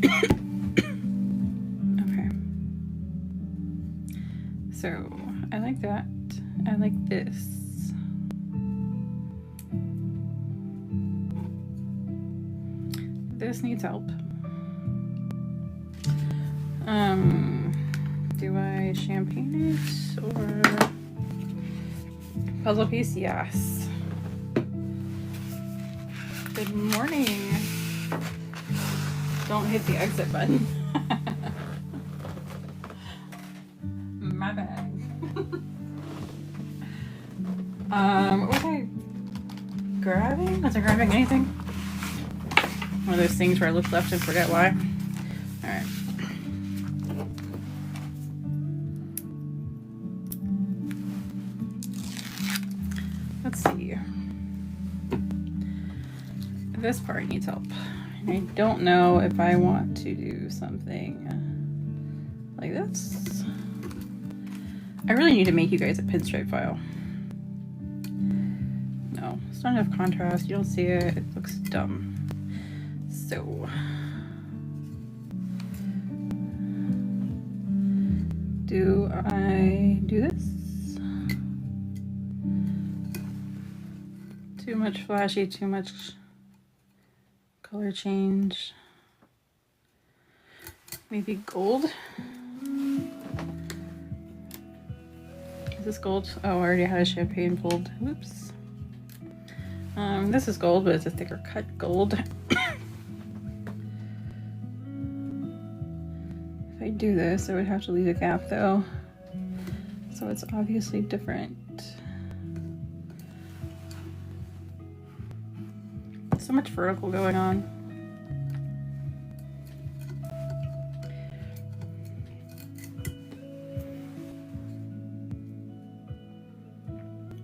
Okay. So I like that. I like this. This needs help. Do I champagne it or puzzle piece? Yes. Good morning. Don't hit the exit button. My bad. What was I grabbing? Was I grabbing anything? One of those things where I look left and forget why. Alright. Let's see. This part needs help. I don't know if I want to do something like this. I really need to make you guys a pinstripe file. No, it's not enough contrast. You don't see it. It looks dumb. So do I do this? Too much flashy, too much color change. Maybe gold. Is this gold? Oh, I already had a champagne pulled. Whoops. This is gold, but it's a thicker cut gold. If I do this, I would have to leave a gap though. So it's obviously different. So much vertical going on.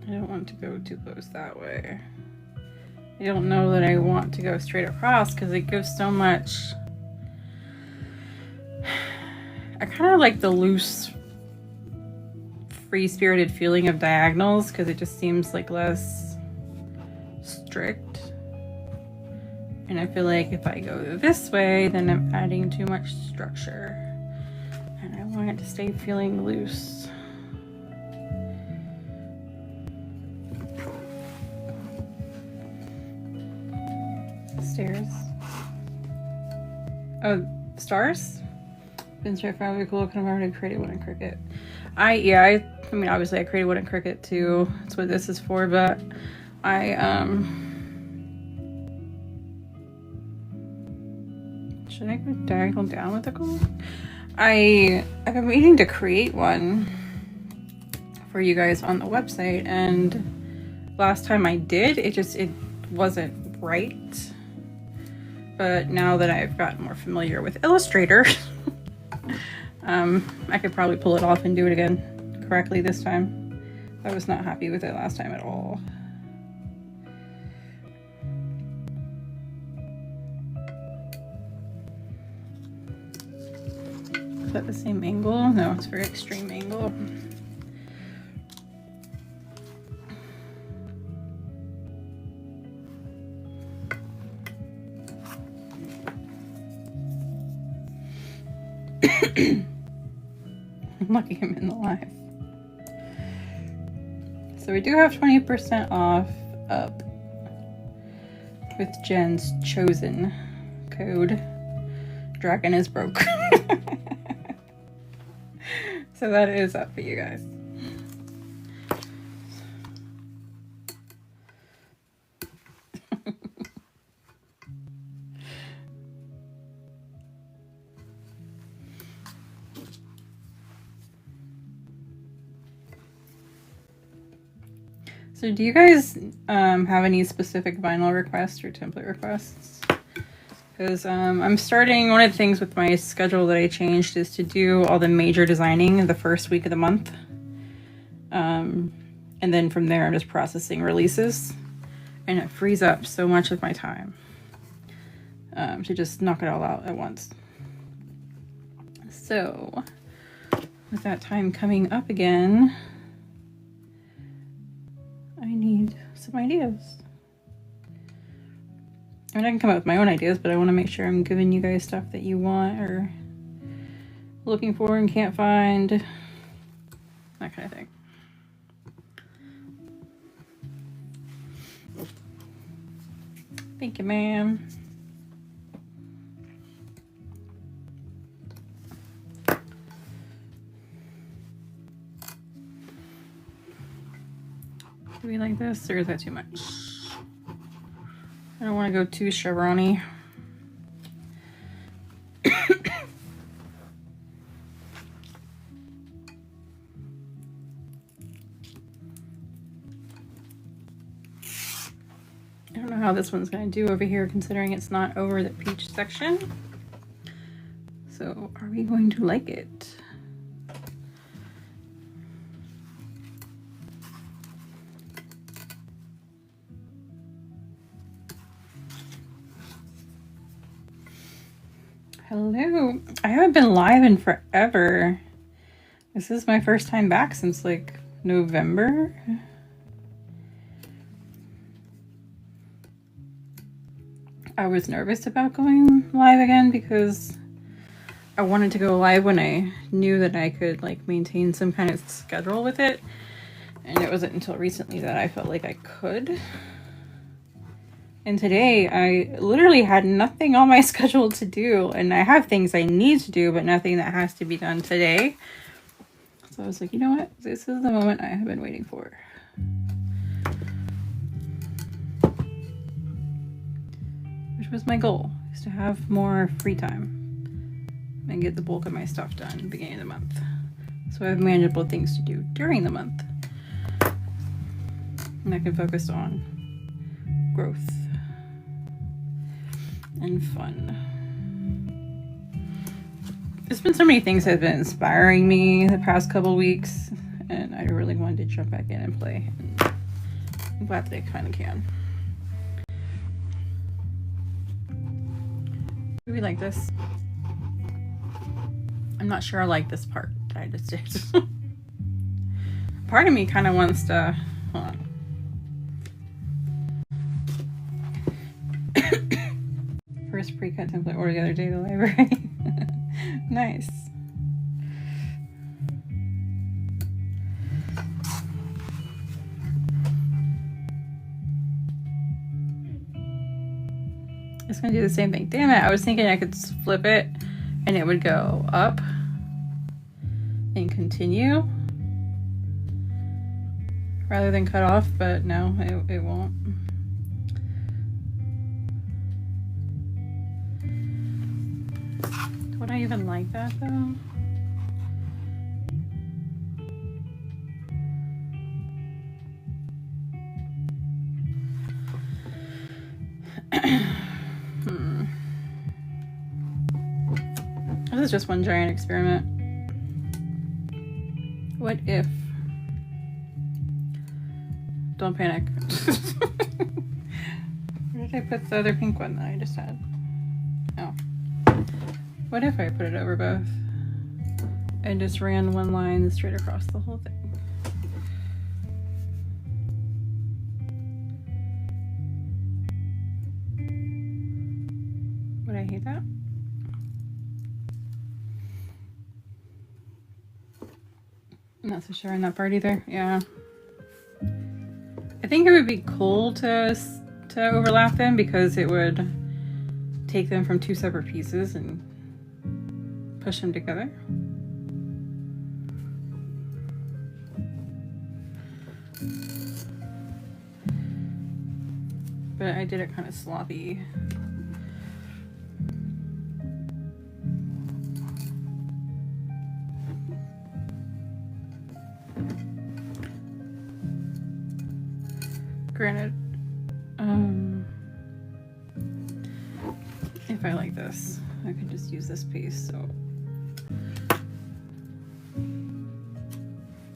I don't want to go too close that way. I don't know that I want to go straight across because it gives so much. I kind of like the loose, free-spirited feeling of diagonals because it just seems like less strict. And I feel like if I go this way, then I'm adding too much structure. And I want it to stay feeling loose. Stairs. Oh, stars? Pinstripe file would be cool. I could have already created one in Cricut. I mean, obviously I created one in Cricut too. That's what this is for, but should I go diagonal down with the gold? I've been meaning to create one for you guys on the website, and last time I did, it wasn't right. But now that I've gotten more familiar with Illustrator, I could probably pull it off and do it again correctly this time. I was not happy with it last time at all. Is that the same angle? No, it's a very extreme angle. I'm lucky I'm in the live. So we do have 20% off up with Jen's chosen code. Dragon is broke. So that is up for you guys. So do you guys have any specific vinyl requests or template requests? Because I'm starting, one of the things with my schedule that I changed is to do all the major designing the first week of the month. And then from there I'm just processing releases. And it frees up so much of my time to just knock it all out at once. So with that time coming up again, I need some ideas. I mean, I can come up with my own ideas, but I want to make sure I'm giving you guys stuff that you want or looking for and can't find. That kind of thing. Thank you, ma'am. Do we like this, or is that too much? I don't want to go too chevron-y. I don't know how this one's going to do over here, considering it's not over the peach section. So are we going to like it? Hello. I haven't been live in forever. This is my first time back since like November. I was nervous about going live again because I wanted to go live when I knew that I could like maintain some kind of schedule with it. And it wasn't until recently that I felt like I could. And today I literally had nothing on my schedule to do, and I have things I need to do, but nothing that has to be done today. So I was like, you know what? This is the moment I have been waiting for. Which was my goal, is to have more free time and get the bulk of my stuff done at the beginning of the month. So I have manageable things to do during the month. And I can focus on growth and fun. There's been so many things that have been inspiring me the past couple weeks, and I really wanted to jump back in and play. And I'm glad that I kind of can. Do we like this? I'm not sure I like this part that I just did. Part of me kind of wants to, hold on. First pre-cut template order the other day, the library. Nice. It's gonna do the same thing. Damn it, I was thinking I could flip it and it would go up and continue rather than cut off, but no, it won't. Would I even like that though? This is just one giant experiment. What if? Don't panic. Where did I put the other pink one that I just had? Oh. What if I put it over both and just ran one line straight across the whole thing? Would I hate that? I'm not so sure on that part either. Yeah. I think it would be cool to overlap them because it would take them from two separate pieces and push them together. But I did it kind of sloppy. Granted, if I like this, I could just use this piece, so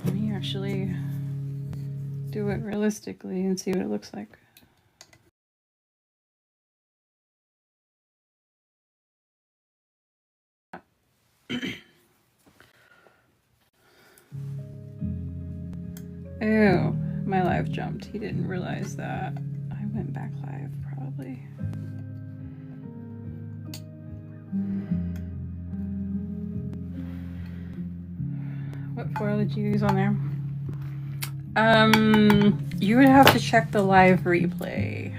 let me actually do it realistically and see what it looks like. Ew, my live jumped. He didn't realize that I went back live, probably. What foil did you use on there? You would have to check the live replay.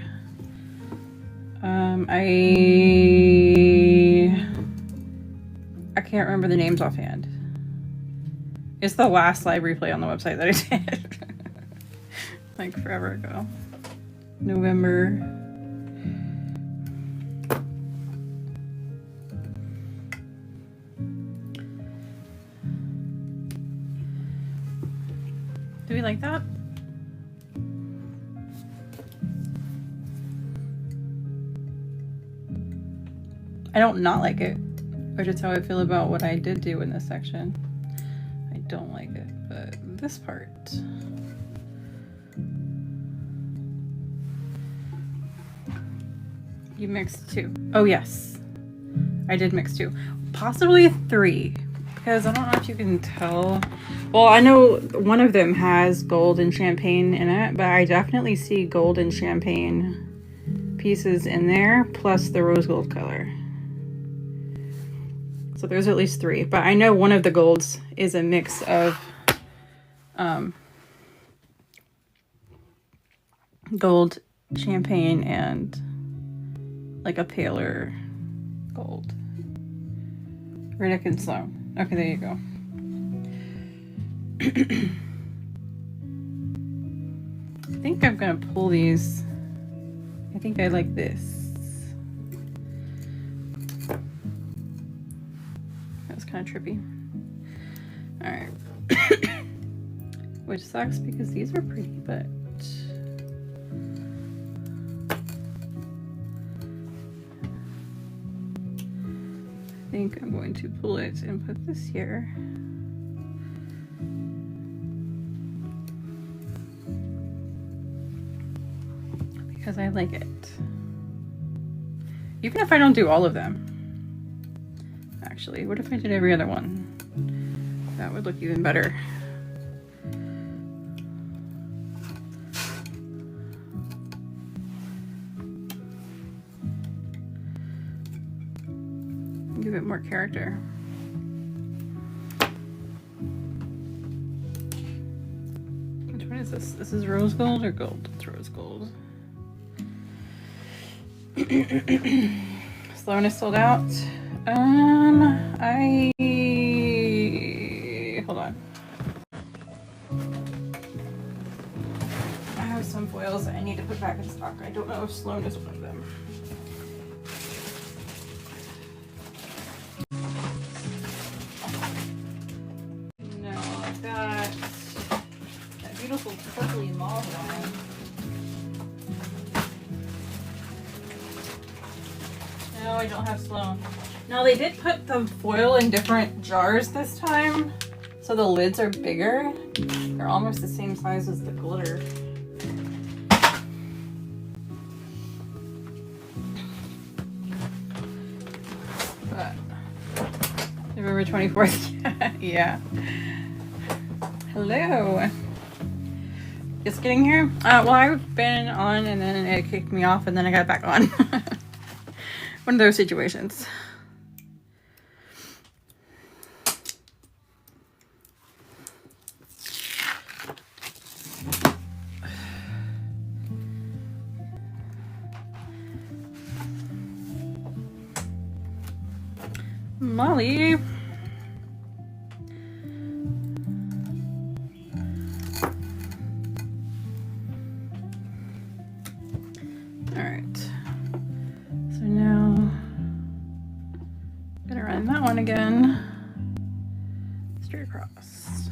I can't remember the names offhand. It's the last live replay on the website that I did. Like forever ago. November. Do we like that? I don't not like it, which is how I feel about what I did do in this section. I don't like it, but this part. You mixed 2. Oh yes, I did mix 2. Possibly 3, because I don't know if you can tell. Well, I know one of them has gold and champagne in it, but I definitely see gold and champagne pieces in there, plus the rose gold color. So there's at least 3, but I know one of the golds is a mix of gold, champagne, and like a paler gold. Riddick and Sloan. Okay, there you go. I think I'm gonna pull these. I think I like this. That's kind of trippy. All right. Which sucks because these are pretty, but I think I'm going to pull it and put this here. Because I like it. Even if I don't do all of them. Actually, what if I did every other one? That would look even better. Give it more character. Which one is this? This is rose gold or gold? It's rose gold. Sloan is sold out. Hold on. I have some foils that I need to put back in stock. I don't know if Sloan is one of them. No, I've got that beautiful purpley mauve one. No, I don't have Sloan. No, they did put the foil in different jars this time, so the lids are bigger. They're almost the same size as the glitter. But November 24th, yeah. Hello. Just getting here? Well, I've been on and then it kicked me off and then I got back on. One of those situations. Molly. All right. So now I'm gonna run that one again. Straight across.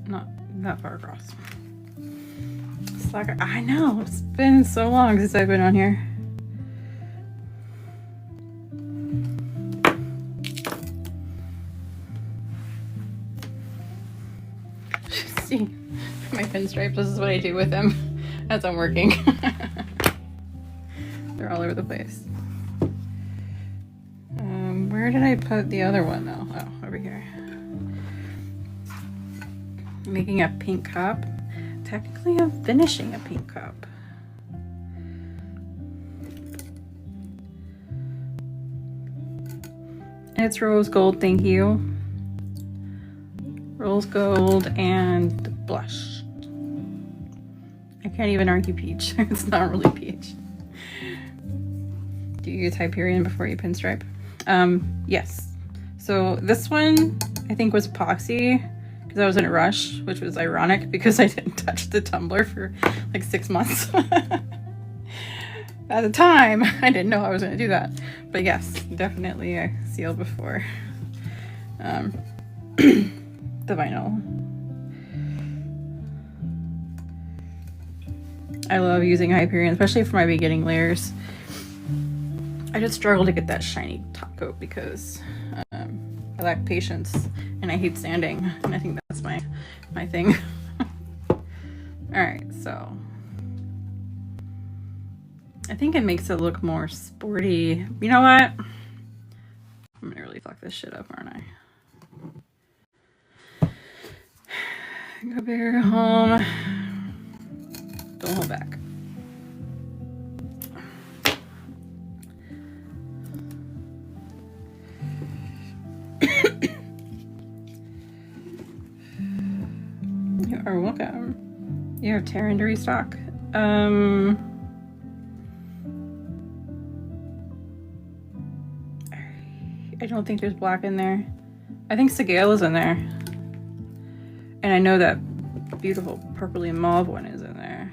Not that far across. Slacker. I know, it's been so long since I've been on here. See my pinstripes, this is what I do with them as I'm working. They're all over the place. Where did I put the other one though? Oh, over here. Making a pink cup. Technically I'm finishing a pink cup. It's rose gold, thank you. Rose gold and blush. I can't even argue peach. It's not really peach. Do you use Hyperion before you pinstripe? Yes. So this one I think was epoxy because I was in a rush, which was ironic because I didn't touch the tumbler for like 6 months. At the time, I didn't know I was going to do that. But yes, definitely I sealed before the vinyl. I love using Hyperion, especially for my beginning layers. I just struggle to get that shiny top coat because I lack patience and I hate sanding, and I think that's my thing. All right, so I think it makes it look more sporty. You know what? I'm gonna really fuck this shit up, aren't I? Go big or go home. Don't hold back. You are welcome. You have Terran to restock. I don't think there's black in there. I think Segale is in there. And I know that beautiful purpley mauve one is in there.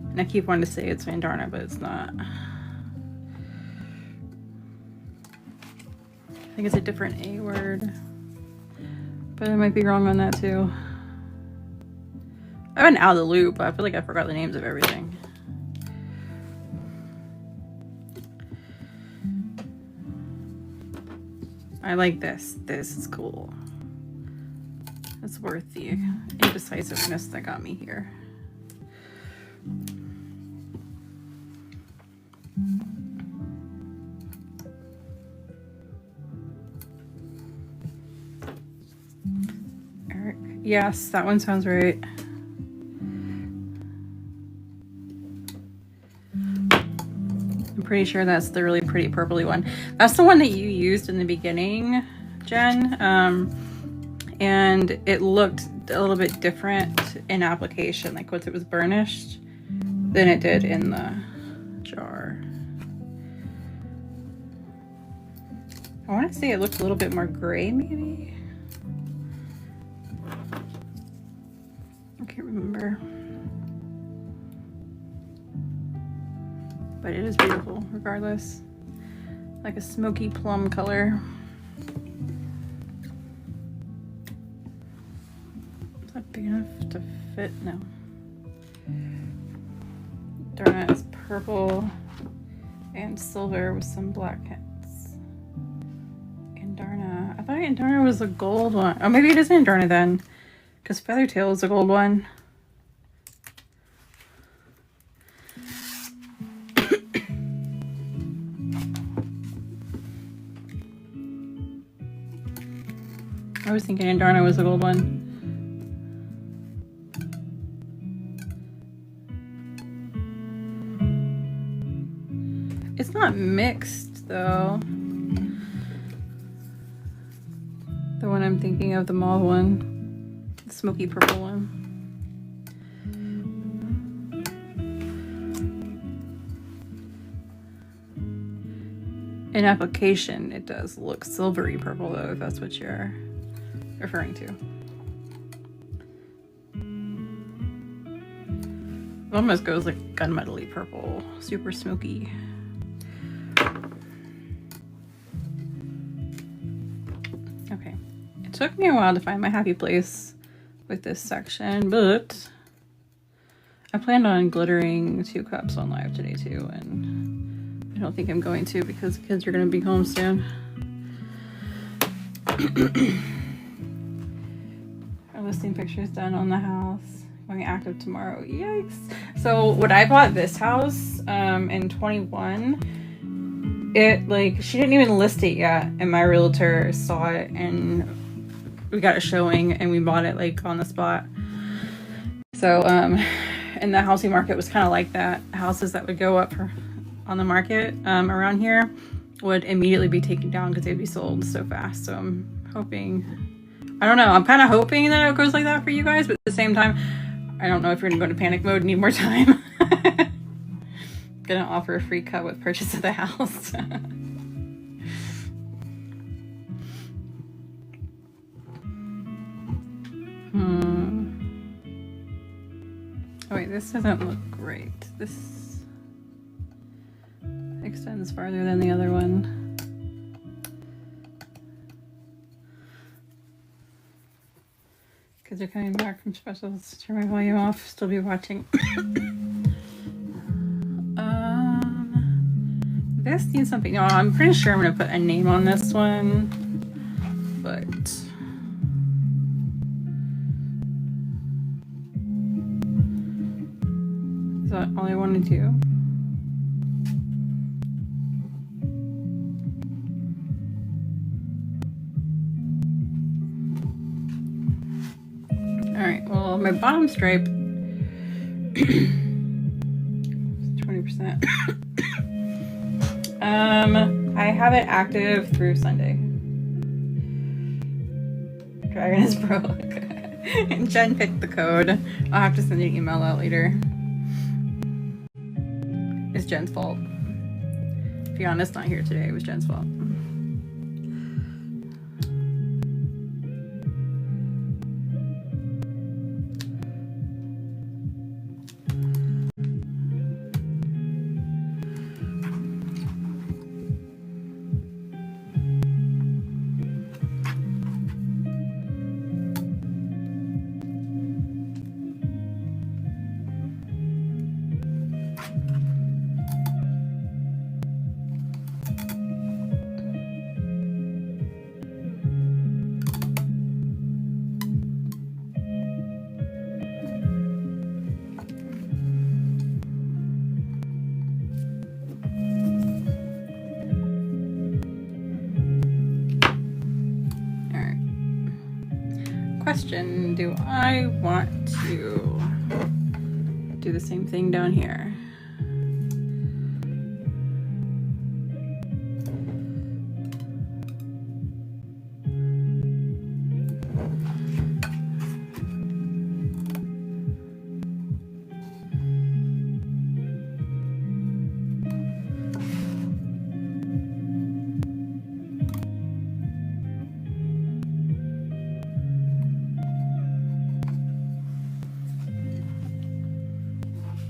And I keep wanting to say it's Vandarna, but it's not. I think it's a different A word. But I might be wrong on that too. I've been out of the loop, but I feel like I forgot the names of everything. I like this. This is cool. It's worth the indecisiveness that got me here. Eric, yes, that one sounds right. I'm pretty sure that's the really pretty purpley one. That's the one that you used in the beginning, Jen. And it looked a little bit different in application, like once it was burnished, than it did in the jar. I want to say it looked a little bit more gray, maybe. I can't remember. But it is beautiful, regardless. Like a smoky plum color. Is that big enough to fit? No. Darna is purple and silver with some black hints. Andarna. I thought Andarna was the gold one. Oh, maybe it is Andarna then. Because Feathertail is the gold one. I was thinking Andarna was the gold one. It's not mixed though. The one I'm thinking of, the mauve one, the smoky purple one. In application, it does look silvery purple though, if that's what you're referring to. It almost goes like gunmetal-y purple, super smoky. Okay, it took me a while to find my happy place with this section, but I planned on glittering 2 cups on live today too, and I don't think I'm going to because the kids are going to be home soon. Our listing pictures done on the house. Going active tomorrow. Yikes. So when I bought this house in 21, it like she didn't even list it yet, and my realtor saw it and we got a showing and we bought it like on the spot. So and the housing market was kind of like that. Houses that would go up on the market around here would immediately be taken down because they'd be sold so fast. So I'm hoping, I don't know, I'm kind of hoping that it goes like that for you guys, but at the same time, I don't know if you're gonna go into panic mode and need more time. Gonna offer a free cut with purchase of the house. Oh wait, this doesn't look great. This extends farther than the other one. Kids are coming back from specials. Turn my volume off. Still be watching. This needs something. No, I'm pretty sure I'm gonna put a name on this one, but is that all I want to do? All right. Well, my bottom stripe, 20%. I have it active through Sunday. Dragon is broke. And Jen picked the code. I'll have to send you an email out later. It's Jen's fault. Fiona's not here today. It was Jen's fault. Question, do I want to do the same thing down here?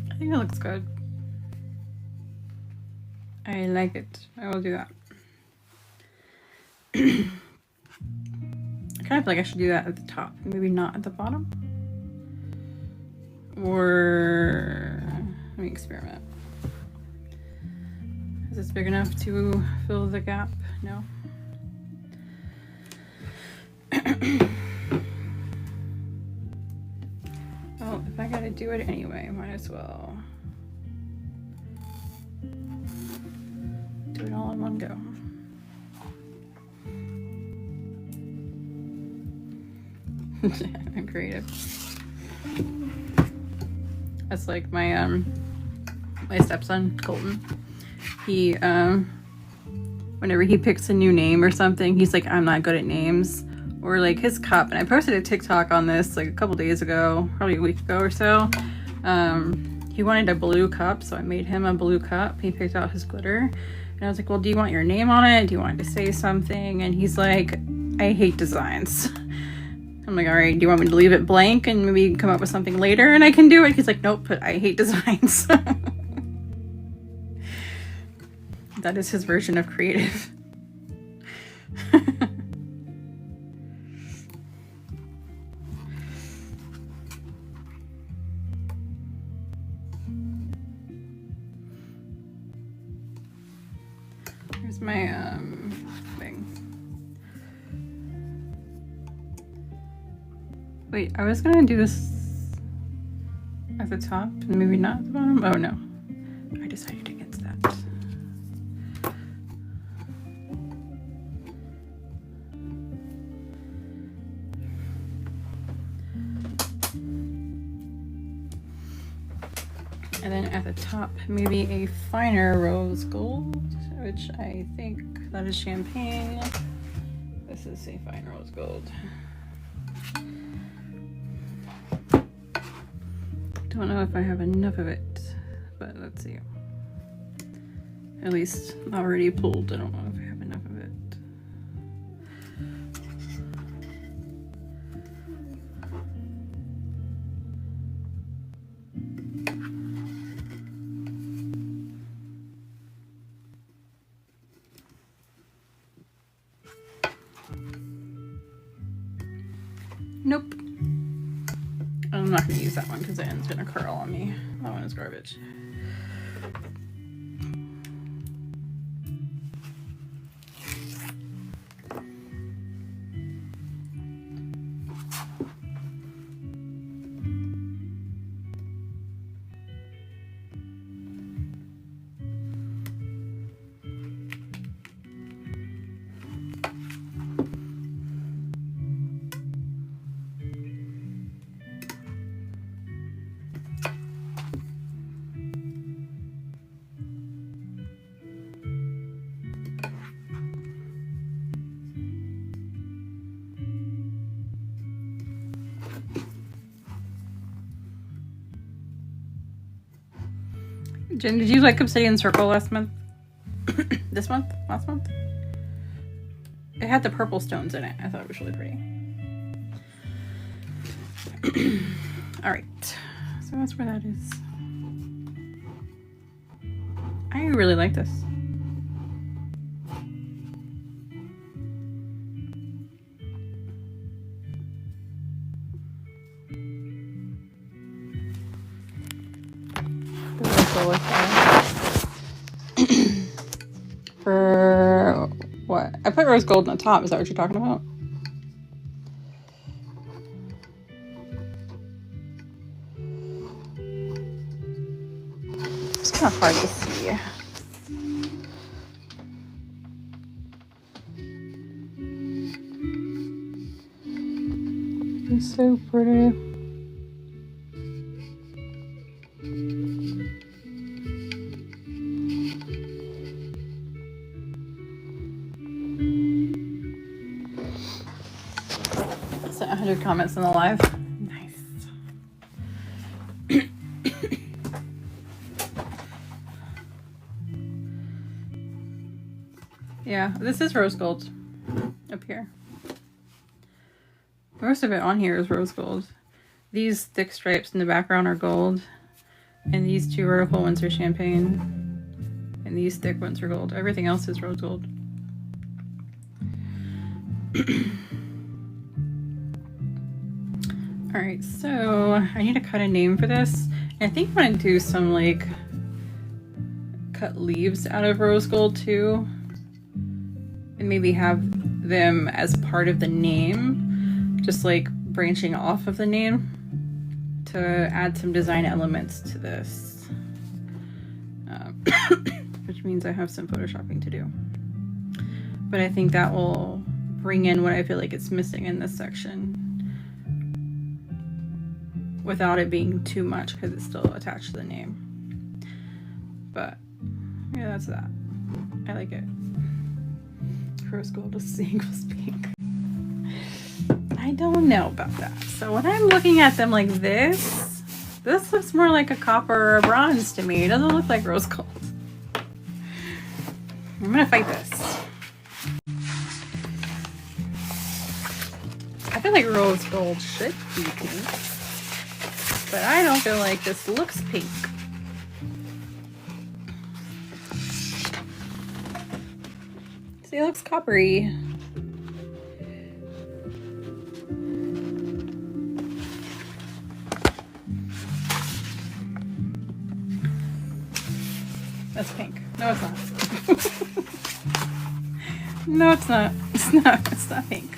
I think it looks good. I like it. I will do that. I kind of feel like I should do that at the top, maybe not at the bottom. Or let me experiment. Is this big enough to fill the gap? No. Well, if I gotta do it anyway, might as well do it all in one go. I'm creative. That's like my my stepson Colton. He whenever he picks a new name or something, he's like, I'm not good at names. Or like his cup, and I posted a TikTok on this like a couple days ago, probably a week ago or so. He wanted a blue cup, so I made him a blue cup. He picked out his glitter, and I was like, well, do you want your name on it? Do you want it to say something? And he's like, I hate designs. I'm like, all right, do you want me to leave it blank and maybe come up with something later and I can do it? He's like, nope, but I hate designs. That is his version of creative. Here's my thing. Wait, I was gonna do this at the top and maybe not at the bottom. Oh no, I decided against that. And then at the top, maybe a finer rose gold, which I think that is champagne. This is a fine rose gold. Don't know if I have enough of it, but let's see. At least already pulled. I don't know if I have enough of it. Nope. I'm not going to use that one because the end's going to curl on me. That one is garbage. Jen, did you like Obsidian Circle last month? This month? Last month? It had the purple stones in it. I thought it was really pretty. Alright. So that's where that is. I really like this. For what? I put rose gold on the top. Is that what you're talking about? It's kind of hard to see. It's so pretty. So 100 comments in the live. Nice. Yeah, this is rose gold up here. Most of it on here is rose gold. These thick stripes in the background are gold. And these two vertical ones are champagne. And these thick ones are gold. Everything else is rose gold. Alright, so I need to cut a name for this. And I think I'm going to do some like cut leaves out of rose gold too. And maybe have them as part of the name. Just like branching off of the name. To add some design elements to this. Which means I have some photoshopping to do. But I think that will bring in what I feel like it's missing in this section. Without it being too much because it's still attached to the name. But yeah, that's that. I like it. Rose gold equals pink. I don't know about that. So when I'm looking at them like this looks more like a copper or a bronze to me. It doesn't look like rose gold. I'm gonna fight this. I feel like rose gold should be pink. But I don't feel like this looks pink. See, it looks coppery. That's pink. No, it's not. No, it's not. It's not. It's not pink.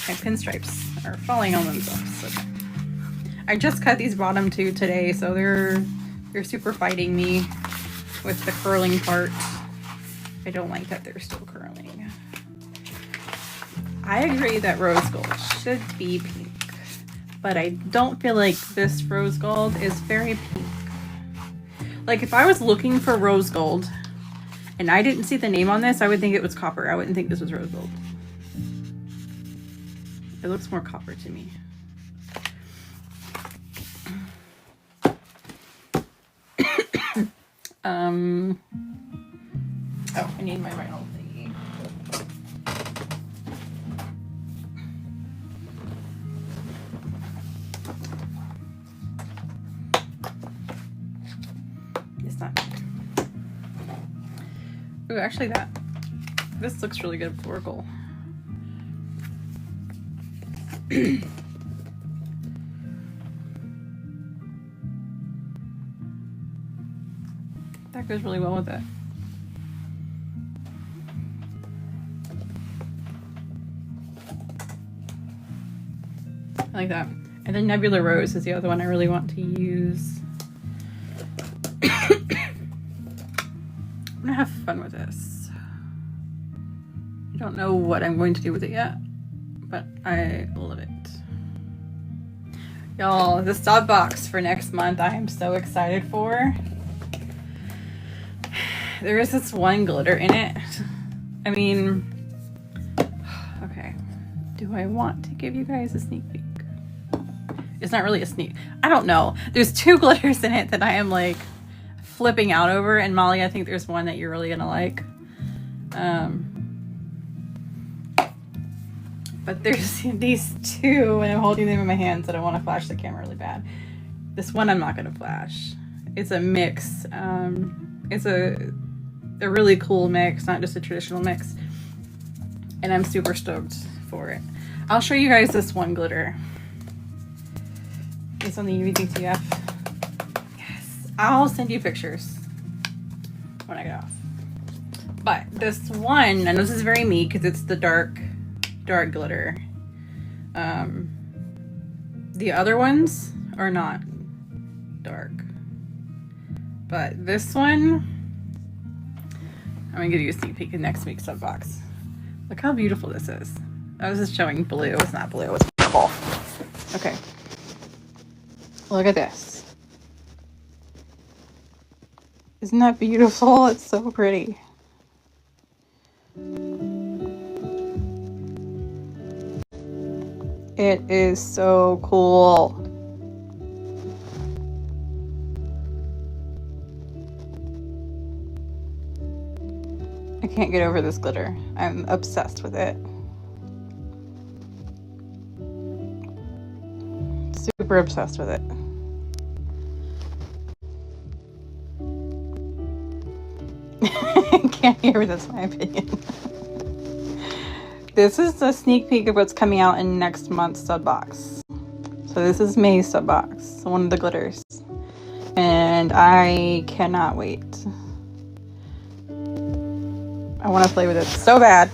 My pinstripes are falling on themselves. Okay. I just cut these bottom two today, so they're super fighting me with the curling part. I don't like that they're still curling. I agree that rose gold should be pink, but I don't feel like this rose gold is very pink. Like if I was looking for rose gold and I didn't see the name on this, I would think it was copper. I wouldn't think this was rose gold. It looks more copper to me. Oh, I need my vinyl thingy. It's not pink. Ooh, actually this looks really good with Oracle. That goes really well with it. I like that. And then Nebula Rose is the other one I really want to use. I'm gonna have fun with this. I don't know what I'm going to do with it yet, but I love it. Y'all, the sub box for next month I am so excited for. There is this one glitter in it. I mean, okay. Do I want to give you guys a sneak peek? It's not really a sneak. I don't know. There's two glitters in it that I am like flipping out over. And Molly, I think there's one that you're really gonna like. But there's these two, and I'm holding them in my hands that I want to flash the camera really bad. This one I'm not gonna flash. It's a mix. It's a really cool mix, not just a traditional mix. And I'm super stoked for it. I'll show you guys this one glitter. It's on the UVDTF. Yes, I'll send you pictures when I get off. But this one, and this is very me because it's the dark glitter. The other ones are not dark, but this one, I'm gonna give you a sneak peek in next week's sub box. Look how beautiful this is. I was just showing blue. It's not blue, it's purple. Okay. Look at this. Isn't that beautiful? It's so pretty. It is so cool. I can't get over this glitter. I'm obsessed with it. Super obsessed with it. Can't hear, that's my opinion. This is a sneak peek of what's coming out in next month's sub box. So this is May's sub box, one of the glitters. And I cannot wait. I want to play with it so bad.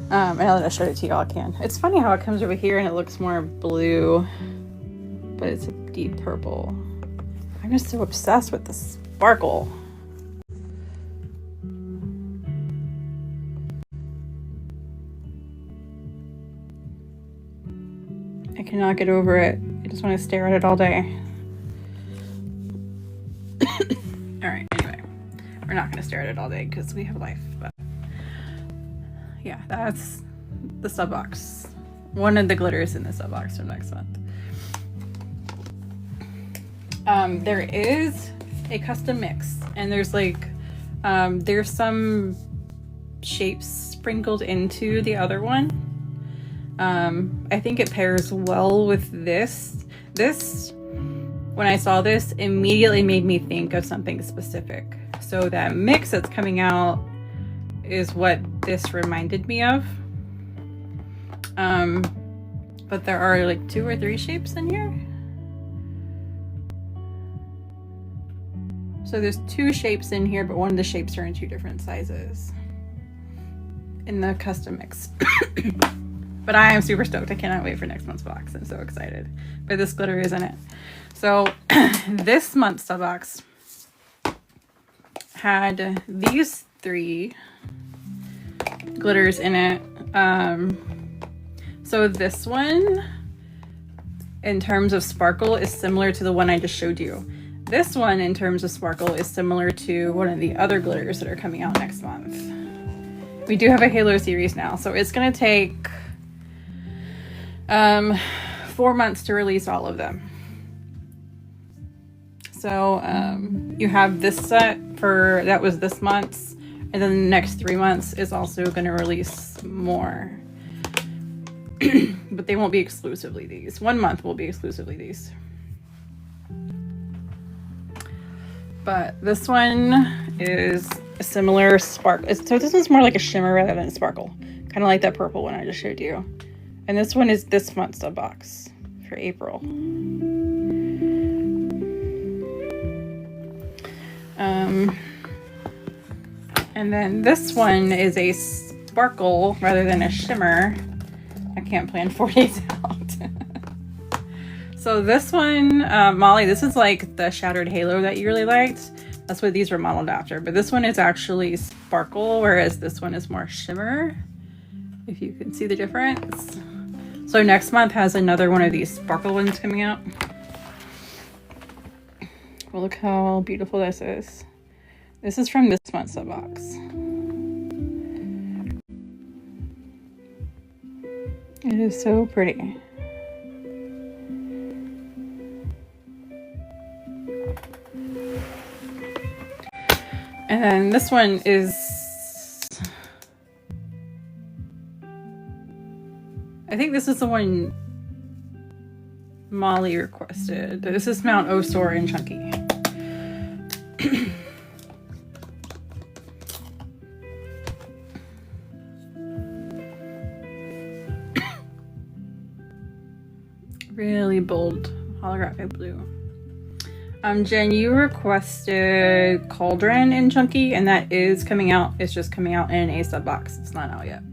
And now that I showed it to y'all, I can. It's funny how it comes over here and it looks more blue, but it's a deep purple. I'm just so obsessed with the sparkle. I cannot get over it. I just want to stare at it all day. Alright, anyway. We're not going to stare at it all day because we have life. But yeah, that's the sub box. One of the glitters in the sub box for next month. There is a custom mix, and there's like there's some shapes sprinkled into the other one. I think it pairs well with this. This, when I saw this, immediately made me think of something specific. So that mix that's coming out is what this reminded me of. But there are like 2 or 3 shapes in here. So there's 2 shapes in here, but one of the shapes are in 2 different sizes in the custom mix. But I am super stoked. I cannot wait for next month's box. I'm so excited. But this glitter is in it. So this month's sub box had these 3 glitters in it. So this one in terms of sparkle is similar to the one I just showed you. This one in terms of sparkle is similar to one of the other glitters that are coming out next month. We do have a Halo series now, so it's going to take 4 months to release all of them. So you have this set for, that was this month's, and then the next 3 months is also going to release more. But they won't be exclusively these. 1 month will be exclusively these. But this one is a similar sparkle. So this one's more like a shimmer rather than a sparkle. Kind of like that purple one I just showed you. And this one is this month's sub box for April. And then this one is a sparkle rather than a shimmer. I can't plan 4 days out. So this one, Molly, this is like the Shattered Halo that you really liked. That's what these were modeled after. But this one is actually sparkle, whereas this one is more shimmer. If you can see the difference. So next month has another one of these sparkle ones coming out. Well, look how beautiful this is. This is from this month's sub box. It is so pretty. And then this one is, I think this is the one Molly requested. This is Mount Osor and Chunky. Really bold holographic blue. Jen, you requested Cauldron in Chunky, and that is coming out. It's just coming out in a sub box. It's not out yet.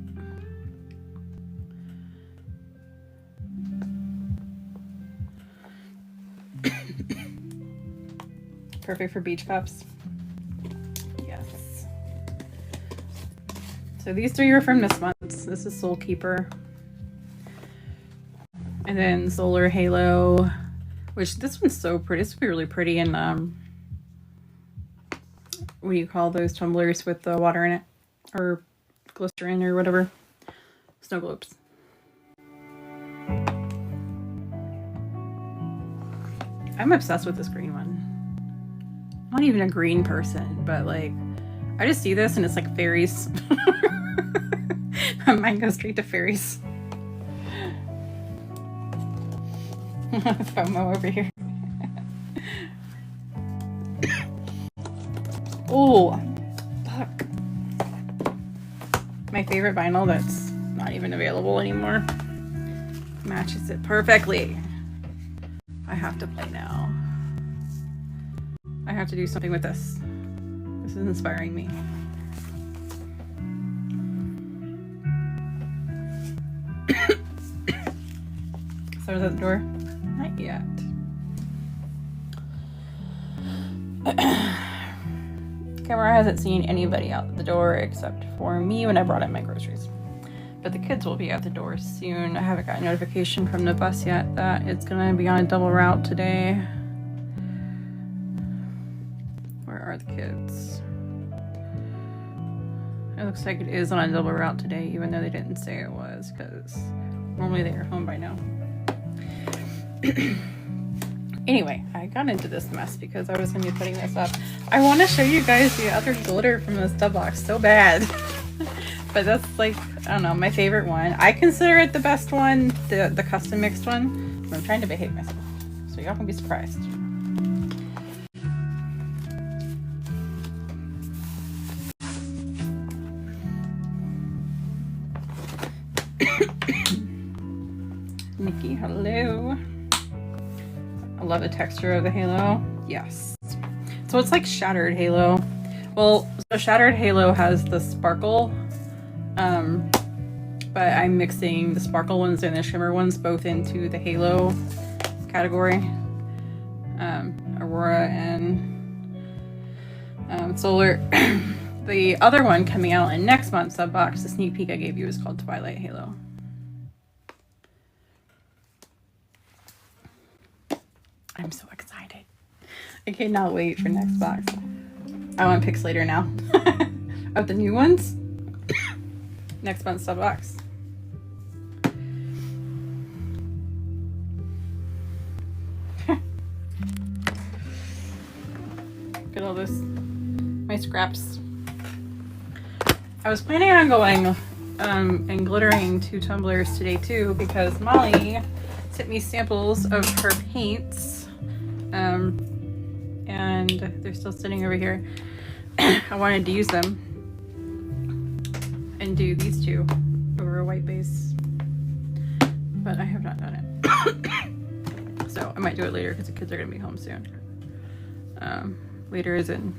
Perfect for beach cups. Yes. So these three are from this month. This is Soul Keeper. And then Solar Halo, which this one's so pretty. This would be really pretty in, what do you call those tumblers with the water in it? Or glycerin or whatever. Snow globes. I'm obsessed with this green one. I'm not even a green person, but like, I just see this and it's like fairies. Mine goes straight to fairies. FOMO over here. Oh, fuck. My favorite vinyl that's not even available anymore. Matches it perfectly. I have to play now. I have to do something with this. This is inspiring me. So at the door? Not yet. Camera hasn't seen anybody out the door except for me when I brought in my groceries. But the kids will be at the door soon. I haven't got a notification from the bus yet that it's gonna be on a double route today. Where are the kids? It looks like it is on a double route today, even though they didn't say it was, because normally they are home by now. Anyway, I got into this mess because I was going to be putting this up. I want to show you guys the other glitter from this sub box so bad. But that's like, I don't know, my favorite one. I consider it the best one, the custom mixed one. But I'm trying to behave myself, so y'all can be surprised. Nikki, hello. I love the texture of the halo. Yes. So it's like Shattered Halo. Well, so Shattered Halo has the sparkle, but I'm mixing the sparkle ones and the shimmer ones both into the halo category. Aurora and Solar. The other one coming out in next month's sub box, the sneak peek I gave you, is called Twilight Halo. I'm so excited. I cannot wait for next box. I want pics later now. Of the new ones. Next month's sub box. Look at all this. My scraps. I was planning on going and glittering 2 tumblers today too, because Molly sent me samples of her paints, and they're still sitting over here. I wanted to use them and do these 2 over a white base, but I have not done it. So I might do it later because the kids are going to be home soon. Later is in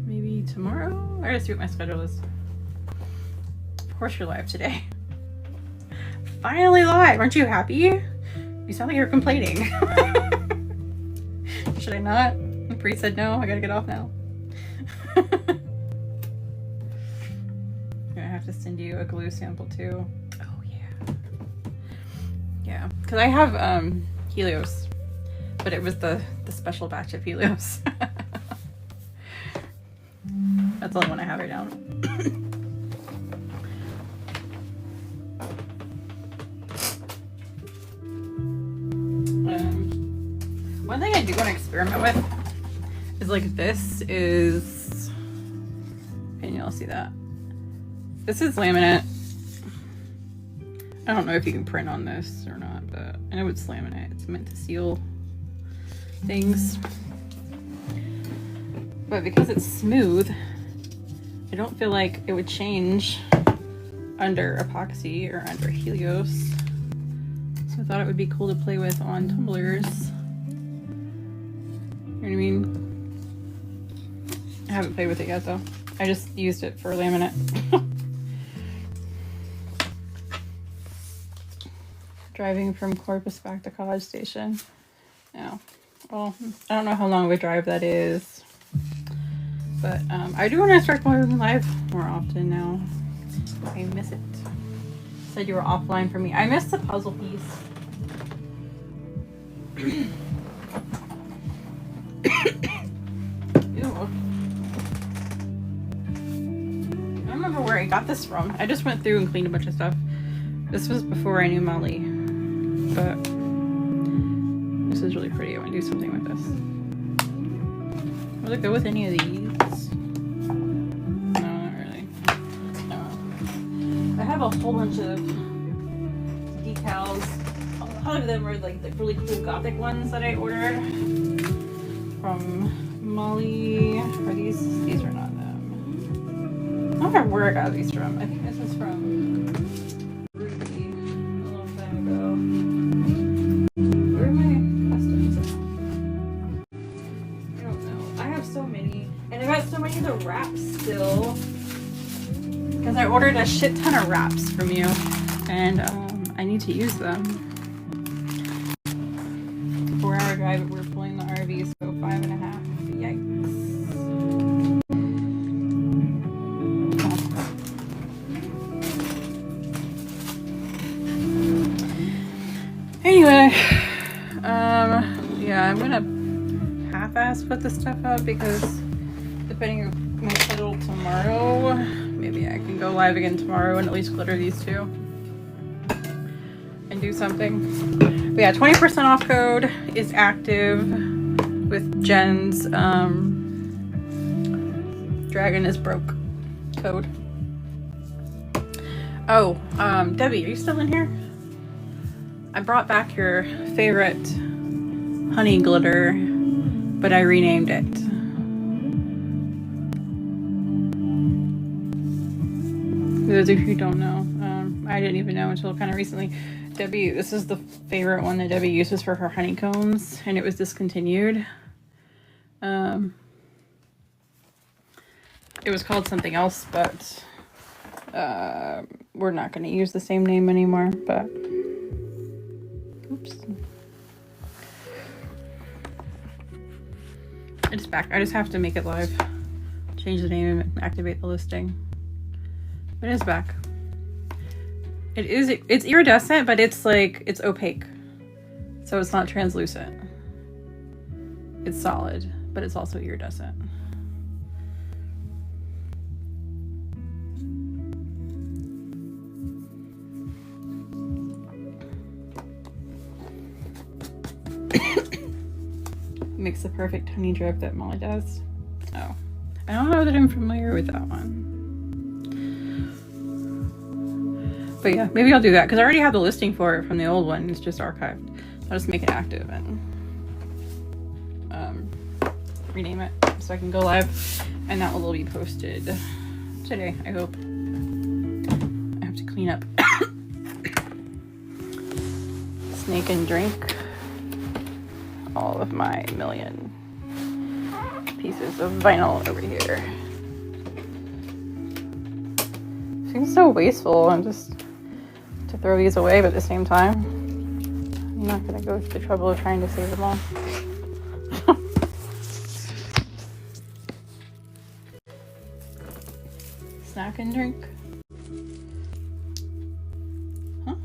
maybe tomorrow. I gotta see what my schedule is. Of course you're live today. Finally live. Aren't you happy? You sound like you're complaining. Should I not? Bree said no. I gotta get off now. I'm gonna have to send you a glue sample too. Oh yeah. Yeah, because I have Helios, but it was the special batch of Helios. That's the only one I have right now. One thing I do want to experiment with is like this is, can you all see that? This is laminate. I don't know if you can print on this or not, but I know it's laminate. It's meant to seal things. But because it's smooth, I don't feel like it would change under epoxy or under Helios. So I thought it would be cool to play with on tumblers. You know what I mean? I haven't played with it yet though. I just used it for laminate. Driving from Corpus back to College Station. Yeah. Well, I don't know how long of a drive that is. But I do want to start going live more often now. I miss it. Said you were offline for me. I missed the puzzle piece. Ew. I don't remember where I got this from. I just went through and cleaned a bunch of stuff. This was before I knew Molly. But this is really pretty. I want to do something with this. Will it go with any of these? No, not really. No. I have a whole bunch of decals. A lot of them are like the really cool gothic ones that I ordered from Molly. Are these are not them. I don't remember where I got these from. I think this was from Ruby a long time ago. Where are my customs at? I don't know. I have so many. And I got so many of the wraps still. Because I ordered a shit ton of wraps from you. And I need to use them. 4-hour drive, we're pulling the RV, so 5.5. Yikes. Anyway, yeah, I'm gonna half-ass put this stuff up because depending on my schedule tomorrow, maybe I can go live again tomorrow and at least glitter these 2 and do something. But yeah, 20% off code is active with Jen's Dragon is Broke code. Oh, Debbie, are you still in here? I brought back your favorite honey glitter, but I renamed it. For those of you who don't know, I didn't even know until kind of recently. Debbie, this is the favorite one that Debbie uses for her honeycombs, and it was discontinued. It was called something else, but we're not going to use the same name anymore, but oops. It's back. I just have to make it live. Change the name and activate the listing. It is back. It's iridescent, but it's like, it's opaque. So it's not translucent. It's solid, but it's also iridescent. Makes the perfect honey drip that Molly does. Oh, I don't know that I'm familiar with that one. But yeah, maybe I'll do that because I already have the listing for it from the old one. It's just archived. I'll just make it active and rename it so I can go live, and that will be posted today, I hope. I have to clean up. Snake and drink all of my million pieces of vinyl over here. Seems so wasteful and just to throw these away, but at the same time, I'm not gonna go through the trouble of trying to save them all. Snack and drink. Huh?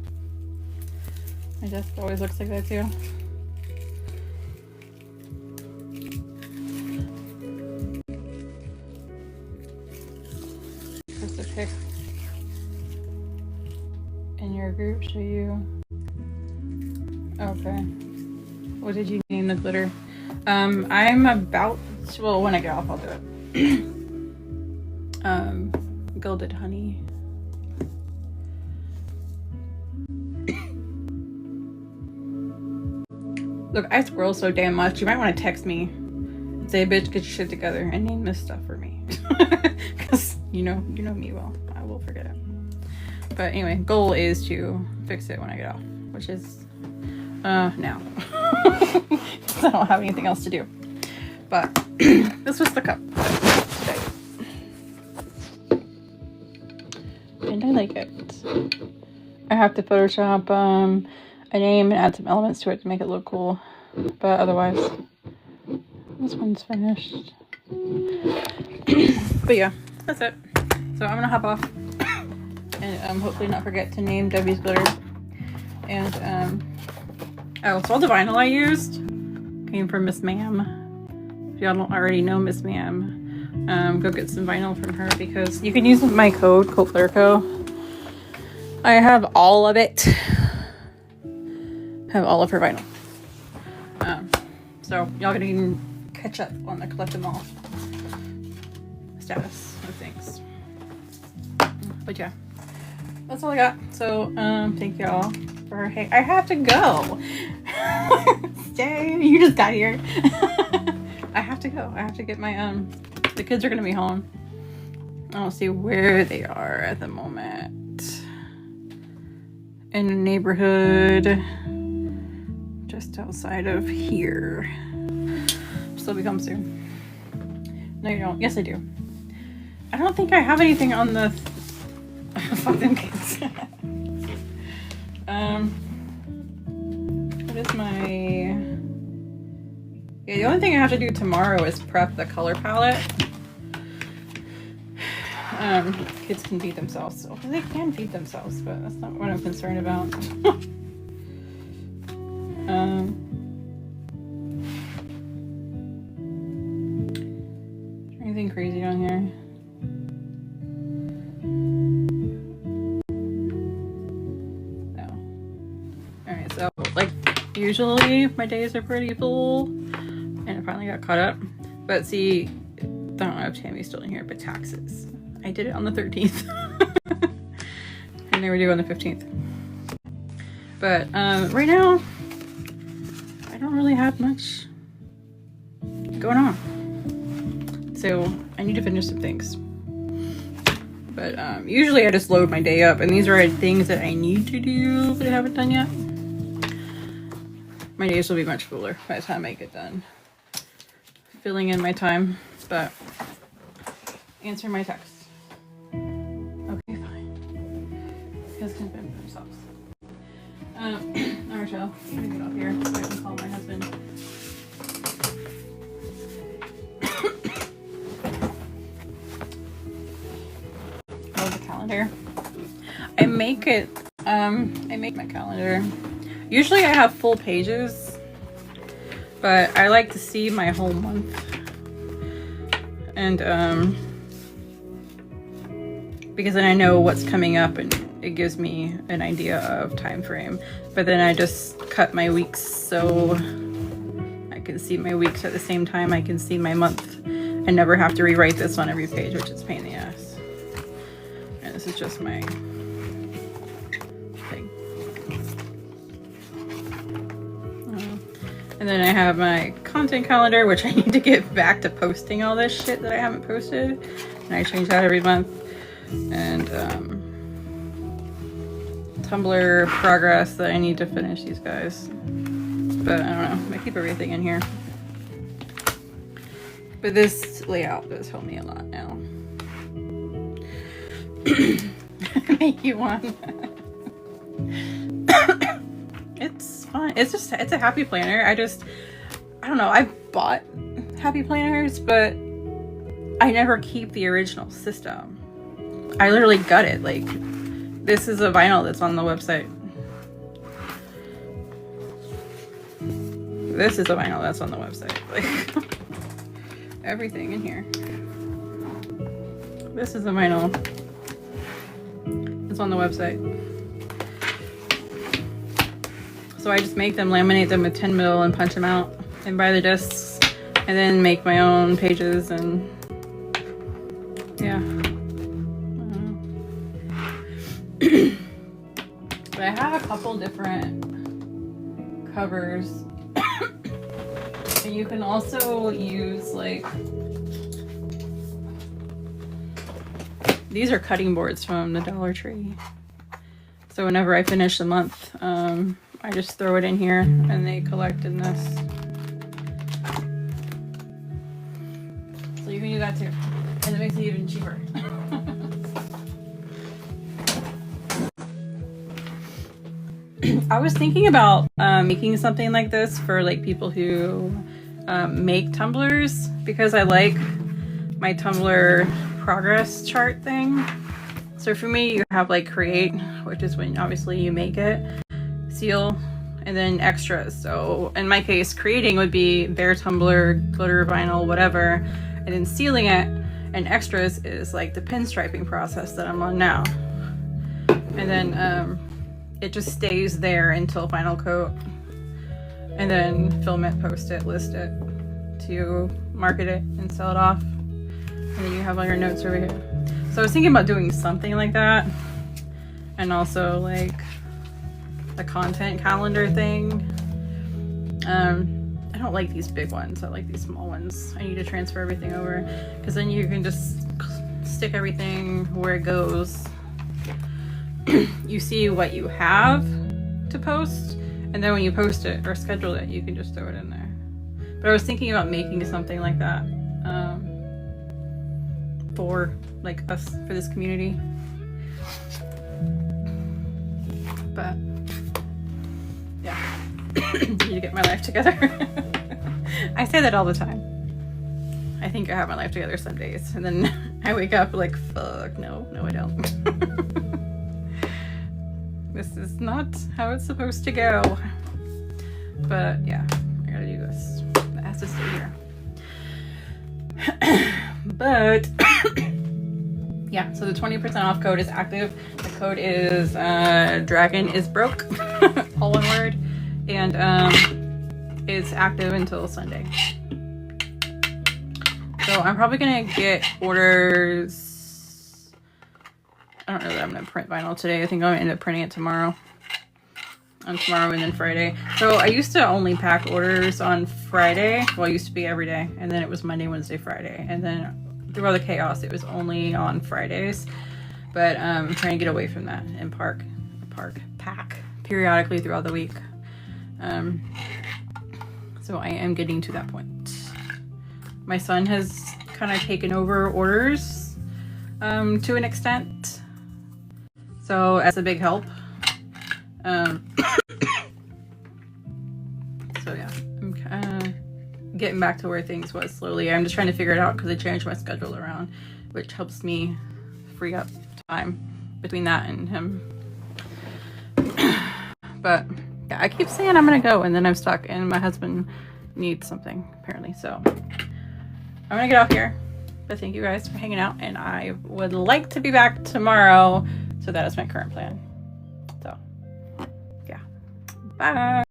My desk always looks like that too. Just a pic in your group show you. Okay. What did you name the glitter? I'm about to, well, when I get off I'll do it. Gilded honey. Look, I squirrel so damn much. You might want to text me and say, bitch, get your shit together and name this stuff for me. Because you know me well. I will forget it. But anyway, goal is to fix it when I get off, which is now. I don't have anything else to do. But this was the cup today. And I like it. I have to Photoshop a name and add some elements to it to make it look cool. But otherwise, this one's finished. But yeah, that's it. So I'm gonna hop off and hopefully not forget to name Debbie's glitter. And oh, so all the vinyl I used came from Miss Ma'am. If y'all don't already know Miss Ma'am, go get some vinyl from her because you can use my code ColdClearCo. I have all of it. Have all of her vinyl. So y'all can catch up on the collect them all status of things. But yeah, that's all I got. So thank y'all for, hey, I have to go. Stay, you just got here. I have to go. I have to get my the kids are gonna be home. I don't see where they are at the moment. In the neighborhood just outside of here. Still be home soon. No, you don't. Yes, I do. I don't think I have anything on the fuck them kids. What is my... Yeah, the only thing I have to do tomorrow is prep the color palette. Kids can feed themselves. So they can feed themselves, but that's not what I'm concerned about. Anything crazy on here? No. Alright, so like usually my days are pretty full and I finally got caught up. But see, I don't know if Tammy's still in here, but taxes. I did it on the 13th. And they were due on the 15th. But right now, I don't really have much going on. So I need to finish some things. But usually I just load my day up, and these are things that I need to do but I haven't done yet. My days will be much fuller by the time I get done filling in my time. But answer my text. Okay, fine. Kids can fend for themselves. Alright, y'all. I'm gonna get off here so I can call my husband. Oh, the calendar. I make my calendar Usually I have full pages, but I like to see my whole month. And because then I know what's coming up and it gives me an idea of time frame. But then I just cut my weeks so I can see my weeks at the same time I can see my month and never have to rewrite this on every page, which is a pain in the ass. And this is just my thing. And then I have my content calendar, which I need to get back to posting all this shit that I haven't posted. And I change that every month. And Tumblr progress that I need to finish these guys. But I don't know, I keep everything in here. But this layout does help me a lot now. Make you one. It's fun. It's a happy planner. I don't know, I've bought happy planners, but I never keep the original system. I literally gut it. Like, this is a vinyl that's on the website. This is a vinyl that's on the website. Like, everything in here. This is a vinyl that's on the website. So I just make them, laminate them with 10 mil and punch them out and buy the discs and then make my own pages and yeah. But I have a couple different covers. And you can also use like, these are cutting boards from the Dollar Tree. So whenever I finish the month, I just throw it in here and they collect in this. So you can do that too. And it makes it even cheaper. I was thinking about making something like this for like people who make tumblers, because I like my Tumblr progress chart thing. So for me, you have like create, which is when obviously you make it, seal, and then extras. So in my case, creating would be bare Tumblr, glitter vinyl, whatever, and then sealing it, and extras is like the pinstriping process that I'm on now. And then it just stays there until final coat, and then film it, post it, list it to market it and sell it off. And then you have all your notes over here. So I was thinking about doing something like that, and also like a content calendar thing. I don't like these big ones. I like these small ones. I need to transfer everything over, because then you can just stick everything where it goes. You see what you have to post, and then when you post it or schedule it, you can just throw it in there. But I was thinking about making something like that for like us, for this community. But yeah, I need to get my life together. I say that all the time. I think I have my life together some days, and then I wake up like, fuck, no, I don't. This is not how it's supposed to go. But yeah, I gotta do this. It has to stay here. But yeah, so the 20% off code is active. The code is Dragon is broke, all one word, and it's active until Sunday. So I'm probably gonna get orders. I don't know that I'm gonna print vinyl today. I think I'm gonna end up printing it tomorrow. On tomorrow and then Friday. So I used to only pack orders on Friday. Well, it used to be every day, and then it was Monday, Wednesday, Friday, and then through all the chaos, it was only on Fridays. But I'm trying to get away from that and pack periodically throughout the week. So I am getting to that point. My son has kind of taken over orders to an extent. So that's a big help. So yeah, I'm kind of getting back to where things was slowly. I'm just trying to figure it out because I changed my schedule around, which helps me free up time between that and him. But Yeah, I keep saying I'm gonna go and then I'm stuck and my husband needs something apparently. So I'm gonna get off here. But thank you guys for hanging out, and I would like to be back tomorrow. So that is my current plan. So yeah, bye.